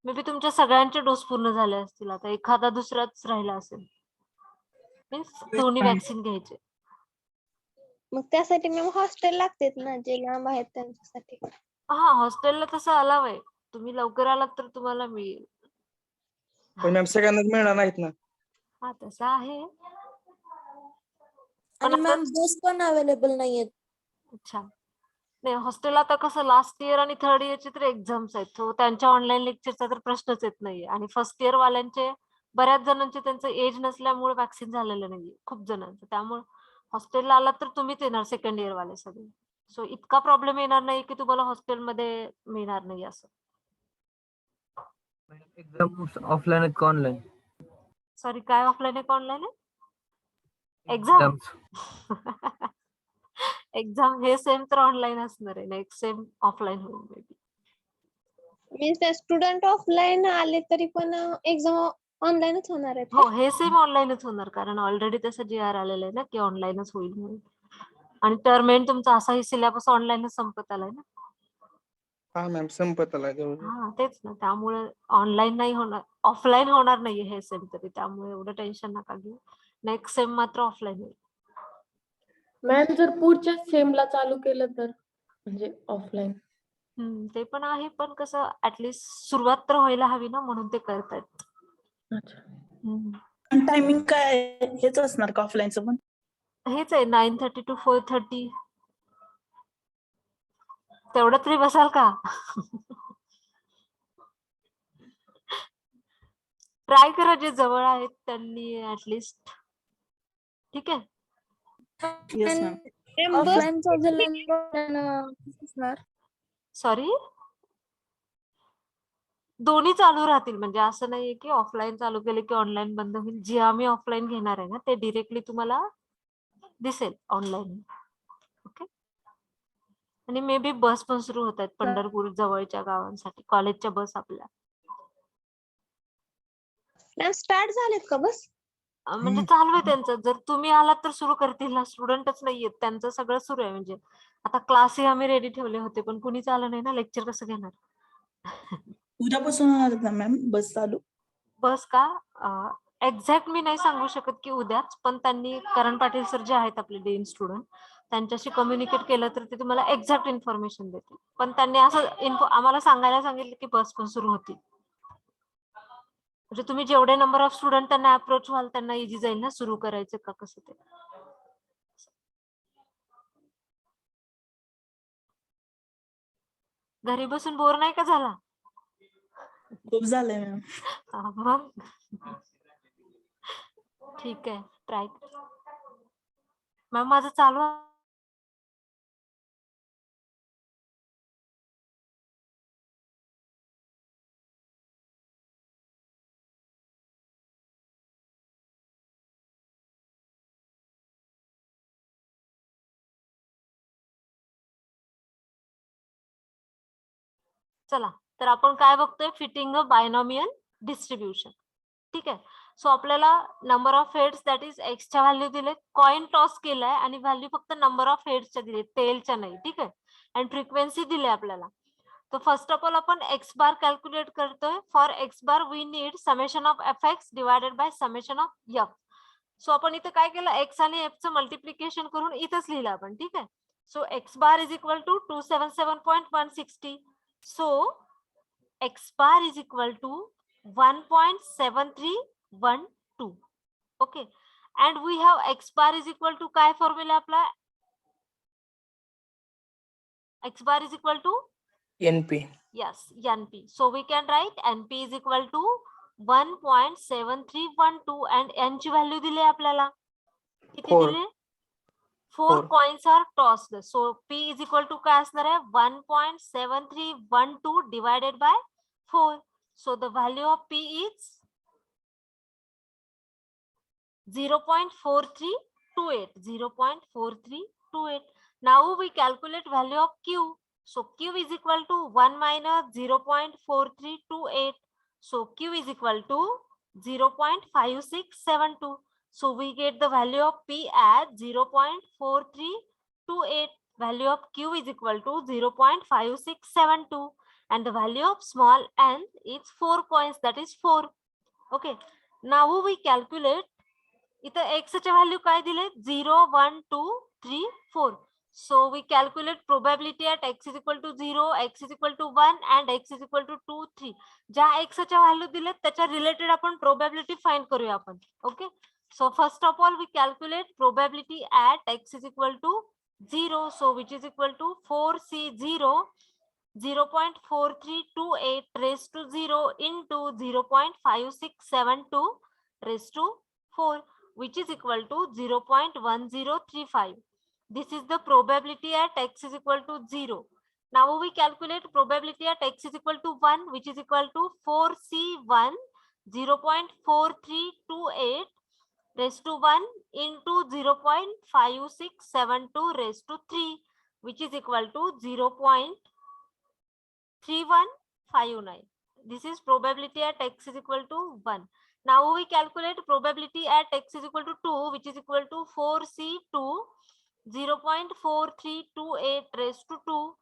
मे बी तुमच्या सगळ्यांचे डोस पूर्ण झाले असतील, आता एखादा दुसराच राहिला असेल, मीन्स दोन्ही वॅक्सिन घ्यायचे. मग त्यासाठी मग हॉस्टेल लागतेच ना, जे लांब आहेत त्यांच्यासाठी. हा, हॉस्टेलला तसं अलाव आहे, तुम्ही लवकर आलात तर तुम्हाला मिळेल. पण मॅम सगळ्यांनाच मिळणार नाहीत ना. हा तसं आहे. आणि मॅम बस पण अवेलेबल नाहीयेत. अच्छा, नाही हॉस्टेल आता कसं लास्ट इयर आणि थर्ड इयरचे तर एक्झाम्स आहेत, तो त्यांच्या ऑनलाईन लेक्चरचा तर प्रश्नच येत नाहीये. आणि फर्स्ट इयर वाल्यांचे बऱ्याच जणांचे त्यांचं एज नसल्यामुळे वॅक्सिन झालेलं नाहीये खूप जणांचं, त्यामुळे हॉस्टेलला आलात तर तुम्हीच येणार सेकंड इयर वाले सगळे. सो इतका प्रॉब्लेम येणार नाही की तुम्हाला हॉस्टेलमध्ये मिळणार नाही असं. एक्झाम ऑफलाईन आहेत का ऑनलाईन? सॉरी, काय ऑफलाईन आहे का ऑनलाईन आहे एक्झाम? एक्झाम हे सेम तर ऑनलाईन असणार आहे, नेक्स्ट सेम ऑफलाईन होईल may be. Means student offline आले तरी पण एक्झाम ऑनलाईनच होणार आहेत हो, का? हे सेम ऑनलाईनच होणार, कारण ऑलरेडी तसं GR आलेलं आहे ना की ऑनलाईनच होईल म्हणून. आणि टर्म एंड तुमचा असाही सिलेबस ऑनलाईनच संपत आलाय ना. हा मॅम, संपत आला जवळ. हा तेच ना, त्यामुळे ऑनलाईन नाही होणार, ऑफलाईन होणार नाहीये हे सेम तरी, त्यामुळे एवढं टेन्शन नका घेऊ. नेक्स्ट सेम मात्र ऑफलाईन होईल. मॅम जर पुढच्या सेमला चालू केलं तर म्हणजे ऑफलाईन. ते पण आहे, पण कसं ऍटलिस्ट सुरुवात तर व्हायला हवी ना, म्हणून ते करतायत. अच्छा. टायमिंग काय आहे? हेच असणार का ऑफलाईनचं पण? हेच आहे 9:30 to 4:30. तेवढं तरी बसाल का? ट्राय करा, जे जवळ आहेत त्यांनी ऍटलिस्ट. ठीक आहे. Yes ma'am. बस ऑफलाईन असणार. सॉरी, दोन्ही चालू राहतील, म्हणजे असं नाहीये की ऑफलाईन चालू केले की ऑनलाईन बंद होईल. जे आम्ही ऑफलाईन घेणार आहे ना ते डिरेक्टली तुम्हाला दिसेल ऑनलाईन. ओके. आणि मे बी बस पण सुरू होत आहेत पंढरपूर जवळच्या गावांसाठी, कॉलेजच्या बस आपल्या. स्टार्ट झालेत का बस? म्हणजे चालू आहे त्यांचं, जर तुम्ही आलात तर सुरू करतील ना, स्टुडंटच नाहीयेत, त्यांचं सगळं सुरू आहे. म्हणजे आता क्लासही आम्ही रेडी ठेवले होते, पण कुणीच आलं नाही ना, लेक्चर कसं घेणार? उद्यापासून होणार ना मॅम बस चालू? बस का एक्झॅक्ट मी नाही सांगू शकत की उद्याच, पण त्यांनी करण पाटील सर जे आहेत आपले डीन स्टुडंट, त्यांच्याशी कम्युनिकेट केलं तर ते तुम्हाला एक्झॅक्ट इन्फॉर्मेशन देतील. पण त्यांनी असं आम्हाला सांगायला सांगितलं की बस पण सुरू होती. म्हणजे तुम्ही जेवढे नंबर ऑफ स्टुडंट त्यांना अप्रोच व्हाल त्यांना इझी जाईल ना सुरू करायचं का कसं ते. घरी बसून बोर नाही का झाला? खूप झालंय मॅम. हा, मग ठीक आहे, ट्राय. मॅम माझं चालू आहे. चला तर आपण काय बघतोय, फिटिंग अ बायनॉमियल डिस्ट्रीब्युशन. ठीक आहे. सो आपल्याला number of heads that is एक्सच्या व्हॅल्यू दिले, कॉइन टॉस केलाय आणि व्हॅल्यू फक्त नंबर ऑफ हेड्सच्या दिले, टेलच्या नाही. ठीक आहे. आणि फ्रिक्वेन्सी दिली आपल्याला. तर फर्स्ट ऑफ ऑल आपण एक्स बार कॅल्क्युलेट करतोय. For x bar we need summation of f x divided by summation of f. So आपण इथे काय केलं, एक्स आणि एफ चं मल्टिप्लिकेशन करून इथंच लिहिलं आपण. ठीक आहे. So x bar is equal to 277.160. So x bar is equal to 1.7312. Okay. And we have x bar is equal to काय formula apply? X bar is equal to NP. yes, NP. So we can write NP is equal to 1.7312 and n ची value दिली आपल्याला. किती Four. दिले? 4 Four. coins are tossed. So P is equal to काय असणार आहे? 1.7312 divided by 4. So the value of P is 0.4328. 0.4328. Now we calculate value of Q. So Q is equal to 1 minus 0.4328. So Q is equal to 0.5672. So we get the value of P as 0.4328. Value of Q is equal to 0.5672. And the value of small n is 4 coins, that is 4. Okay. Now we calculate. इथं x चे value काय दिले? 0, 1, 2, 3, 4. So we calculate probability at x is equal to 0, x is equal to 1 and x is equal to 2, 3. ज्या x च्या value दिले त्याच्या related आपण probability find करूया आपण. Okay. So first of all we calculate probability at x is equal to 0. So which is equal to 4C0 0.4328 raised to 0 into 0.5672 raised to 4, which is equal to 0.1035. This is the probability at x is equal to 0. Now we calculate probability at x is equal to 1, which is equal to 4C1 0.4328 raised to 1 into 0.5672 raised to 3, which is equal to 0.3159. This is probability at x is equal to 1. Now we calculate probability at x is equal to 2, which is equal to 4C2 0.4328 raised to 2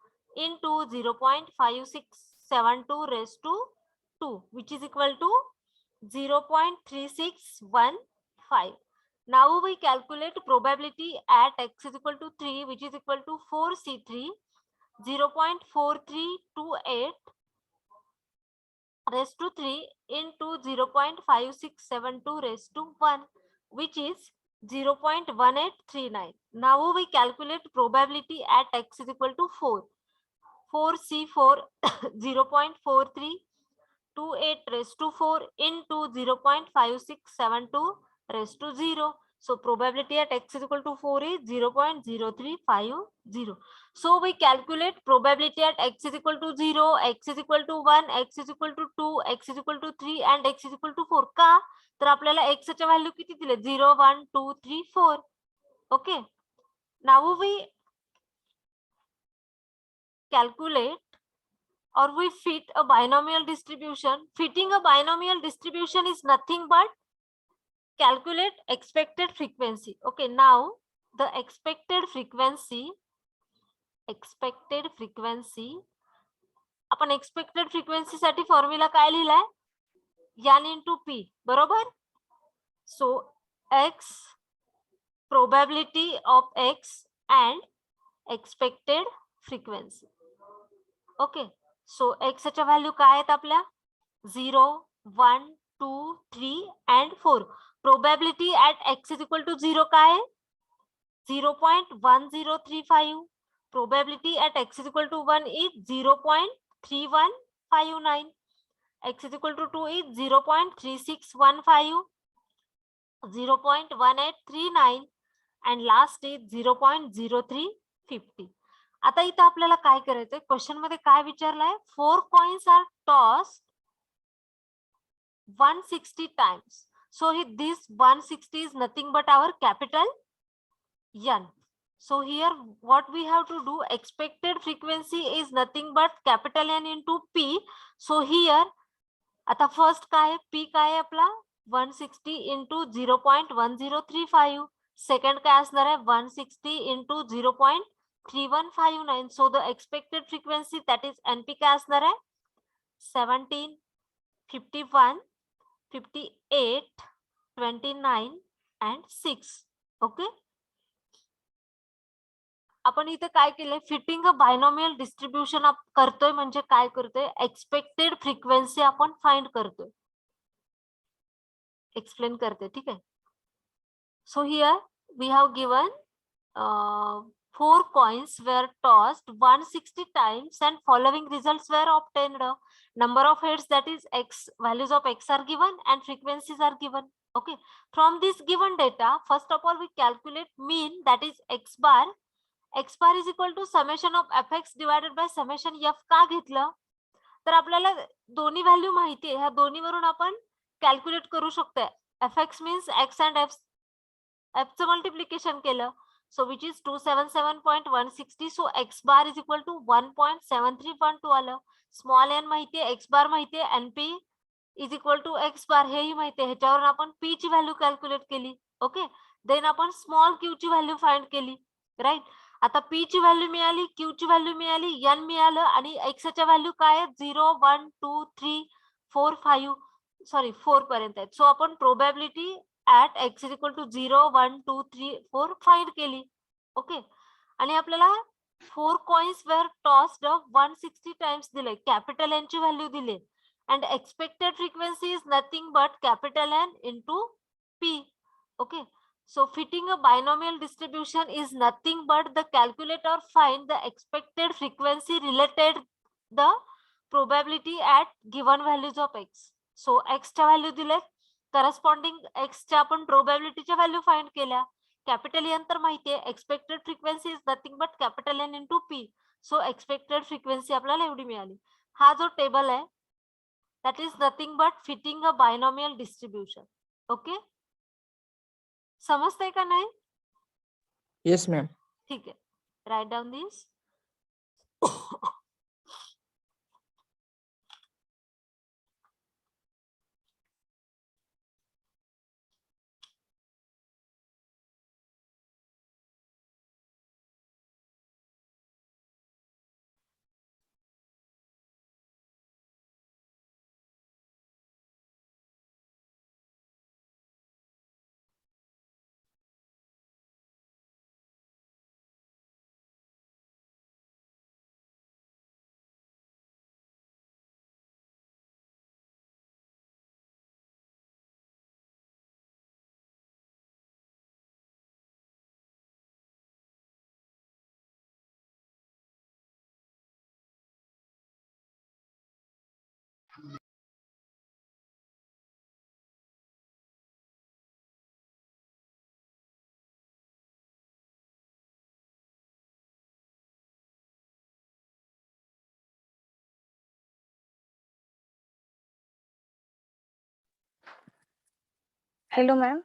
into 0.5672 raised to 2, which is equal to 0.3615. Now we calculate probability at x is equal to 3, which is equal to 4C3 0.4328 raised to 3 into 0.5672 raised to 1, which is 0.1839. Now we calculate probability at x is equal to 4. 4C4 0.4328 raised to 4 into 0.5672 raised to 0. So probability at x is equal to 4 is 0.0350. So we calculate probability at x is equal to 0, x is equal to 1, x is equal to 2, x is equal to 3 and x is equal to 4. का? तर आपल्याला x च्या value किती दिले? 0, 1, 2, 3, 4. Okay. Now we calculate or we fit a binomial distribution. Fitting a binomial distribution is nothing but calculate expected frequency. Okay, now the expected frequency आपण expected frequency साठी formula काय लिहिलाय? n into p, बरोबर? So x probability of x and expected frequency. Okay, so x च्या value काय आहेत आपल्या 0, 1, 2, 3 and 4. Probability at x is equal to 0 काय आहे 0.1035. Probability at x is equal to 1 is 0.3159. X is equal to 2 is 0.3615, 0.1839 and last is 0.0350. आता इथं आपल्याला काय करायचंय क्वेश्चन मध्ये काय विचारलंय 4 coins are tossed 160 times. So this 160 is nothing but our capital N. So here what we have to do, expected frequency is nothing but capital N into P. So here आता first काय P काय आहे आपला 160 into 0.1035. Second काय असणार आहे 160 into 0.3159. So the expected frequency that is NP काय असणार आहे 17, 51, 58, 29 and 6. Okay. आपण इथे काय केलंय फिटिंग अ बायनॉमियल डिस्ट्रीब्युशन करतोय म्हणजे काय करतोय एक्सपेक्टेड फ्रिक्वेन्सी आपण फाइंड करतोय एक्सप्लेन करते ठीक आहे so here we have given 4 coins were tossed 160 times and following results were obtained. Number of heads that is x, values of x are given and frequencies are given. Okay, from this given data first of all we calculate mean that is x bar. X bar is equal to summation of fx divided by summation f. का घेतलं तर आपल्याला दोन्ही value माहिती आहे ह्या दोन्ही वरून आपण कॅल्क्युलेट करू शकतो fx means x and f चं मल्टिप्लिकेशन केलं so which is 277.160. so x bar is equal to 1.7312 आलं स्मॉल n माहिती आहे x bar माहिती आहे np is equal to x bar हेही माहिती आहे ह्याच्यावरून आपण p ची व्हॅल्यू कॅल्क्युलेट केली ओके देन आपण स्मॉल q ची व्हॅल्यू फाइंड केली राईट आता p ची व्हॅल्यू मिळाली q ची व्हॅल्यू मिळाली n मिळालं आणि x च्या व्हॅल्यू काय आहे 0 1 2 3 4 5 सॉरी 4 पर्यंत आहेत सो आपण probability at x is equal to 0 1 2 3 4 find केली ओके आणि आपल्याला 4 coins were tossed 160 times दिले कॅपिटल N ची व्हॅल्यू दिले and expected frequency is nothing but capital N into P. Okay, so fitting a binomial distribution is nothing but the calculate or find the expected frequency related the probability at given values of x. So x च्या value दिले corresponding x च्या आपण प्रोबॅबिलिटीच्या value find केल्या capital N तर माहिती आहे expected frequency is nothing but capital N into P. So expected frequency आपल्याला एवढी मिळाली हा जो टेबल आहे that is nothing but fitting a binomial distribution. Okay, समजतंय का नाही येस मॅम ठीक आहे write down this hello ma'am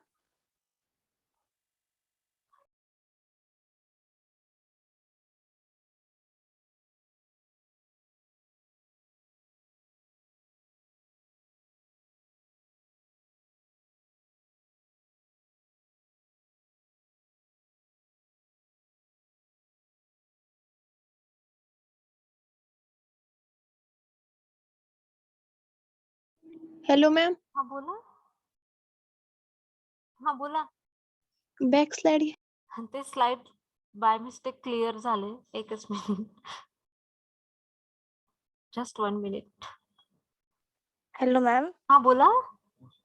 hello ma'am हा बोला हा बोला बॅक स्लाइड ते स्लाइड बाय मिस्टेक क्लिअर झाले. एकच minute. Just 1 minute. Hello ma'am. हा बोला.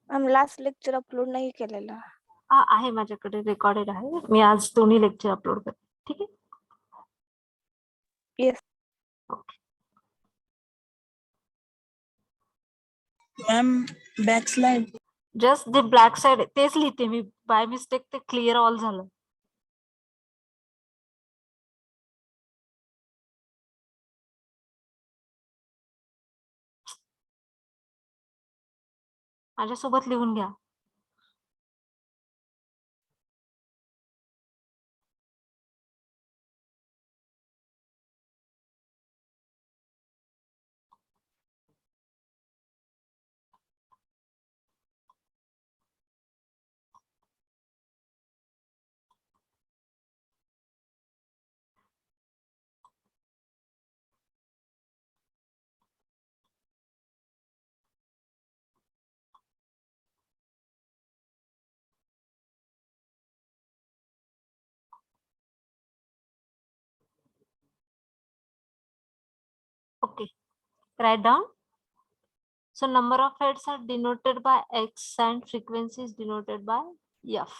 मॅम लास्ट लेक्चर अपलोड नाही केलेला. हा आहे माझ्याकडे रेकॉर्डेड आहे. मी आज दोन्ही लेक्चर अपलोड करते. ठीक आहे. येस. मॅम बॅकस्लाइड. जस्ट जे ब्लॅक साइड तेच लिहिते मी. बाय मिस्टेक ते क्लिअर ऑल झालं. माझ्यासोबत लिहून घ्या. Okay, write down. So number of heads are denoted by X and frequency is denoted by F.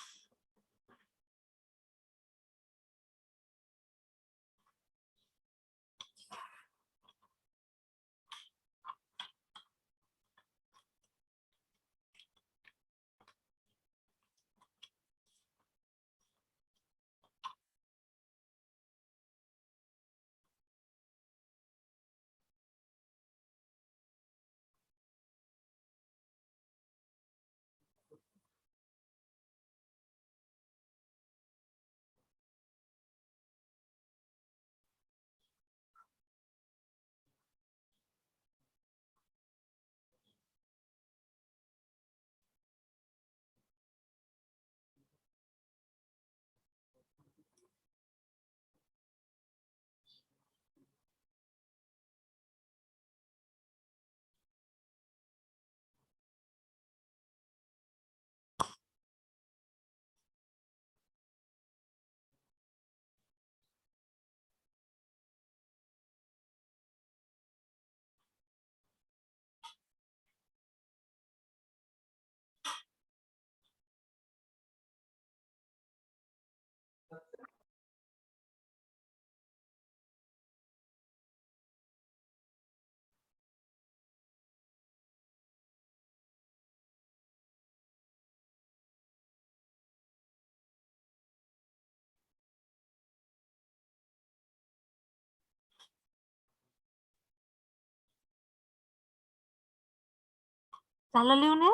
झालं लिहून हे?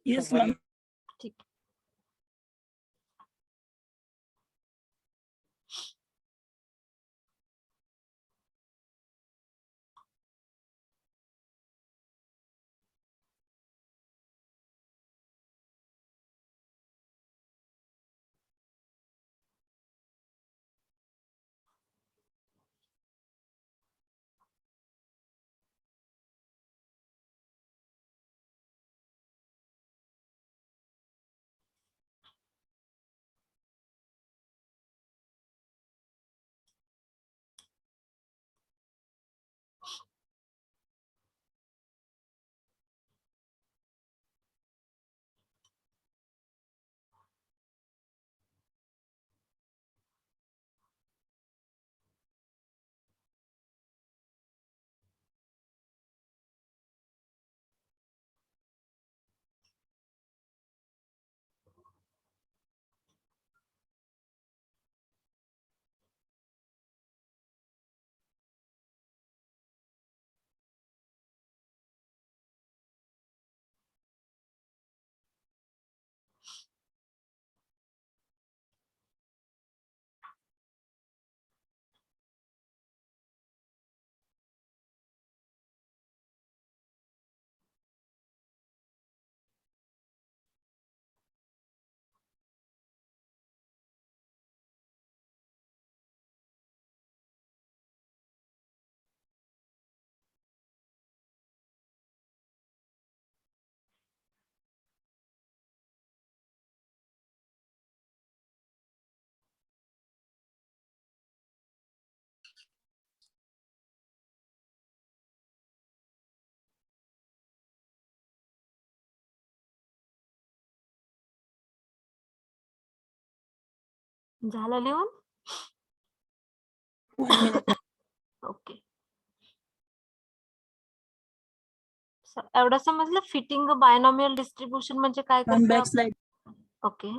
Yes ma'am. ठीक. झालं लिहून? 1 minute. ओके. एवढं समजलं फिटिंग बायनॉमियल डिस्ट्रीब्युशन म्हणजे काय Ma'am, करतो? backslide. ओके.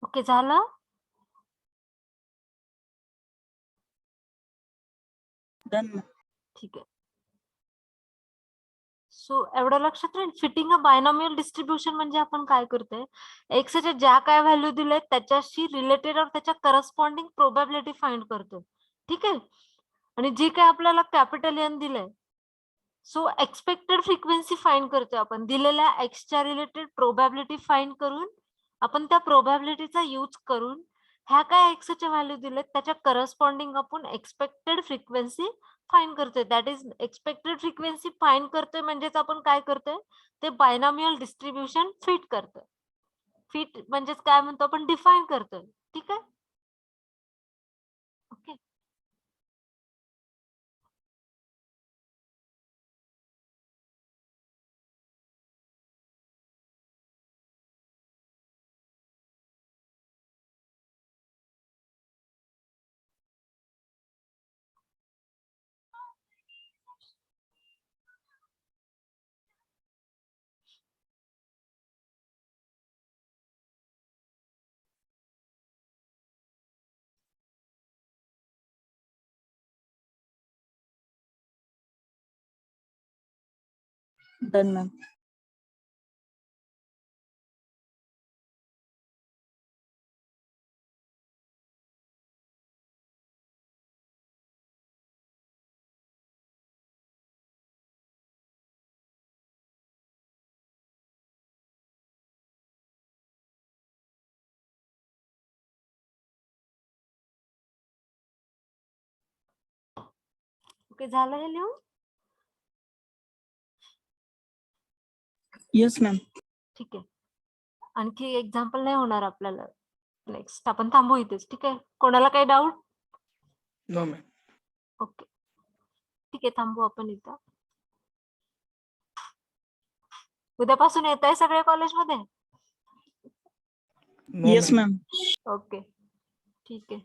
ओके झालं? Done. ma'am. ठीक आहे. सो एवढं लक्षात राहील फिटिंग अ बायनॉमियल डिस्ट्रीब्युशन म्हणजे आपण काय करतोय एक्सच्या ज्या काय व्हॅल्यू दिले त्याच्याशी रिलेटेड और त्याच्या करस्पॉन्डिंग प्रोबॅबिलिटी फाइंड करतोय. ठीक आहे. आणि जी काय आपल्याला कॅपिटल एन दिलंय सो एक्सपेक्टेड फ्रिक्वेन्सी फाइंड करतोय आपण दिलेल्या एक्सच्या रिलेटेड प्रोबॅबिलिटी फाइंड करून आपण त्या प्रोबॅबिलिटीचा यूज करून ह्या काय एक्सच्या व्हॅल्यू दिलेत त्याच्या करस्पॉन्डिंग आपण एक्सपेक्टेड फ्रिक्वेन्सी फाइंड करतोय. That is expected frequency find करतोय म्हणजेच आपण काय करतोय ते बायनॉमियल डिस्ट्रीब्युशन फिट करतोय. फिट म्हणजेच काय म्हणतो आपण डिफाईन करतोय. ठीक आहे. ओके. Done, ma'am. ओके झालं हे लिहून? Yes, ma'am. ठीक आहे. आणखी एक्झाम्पल नाही होणार आपल्याला. नेक्स्ट आपण थांबू इथेच. ठीक आहे. कोणाला काही डाऊट? No ma'am. ओके. ठीक आहे थांबू आपण इथं. उद्यापासून येत आहे सगळे कॉलेजमध्ये? No Yes, ma'am. ma'am. Okay ठीक आहे.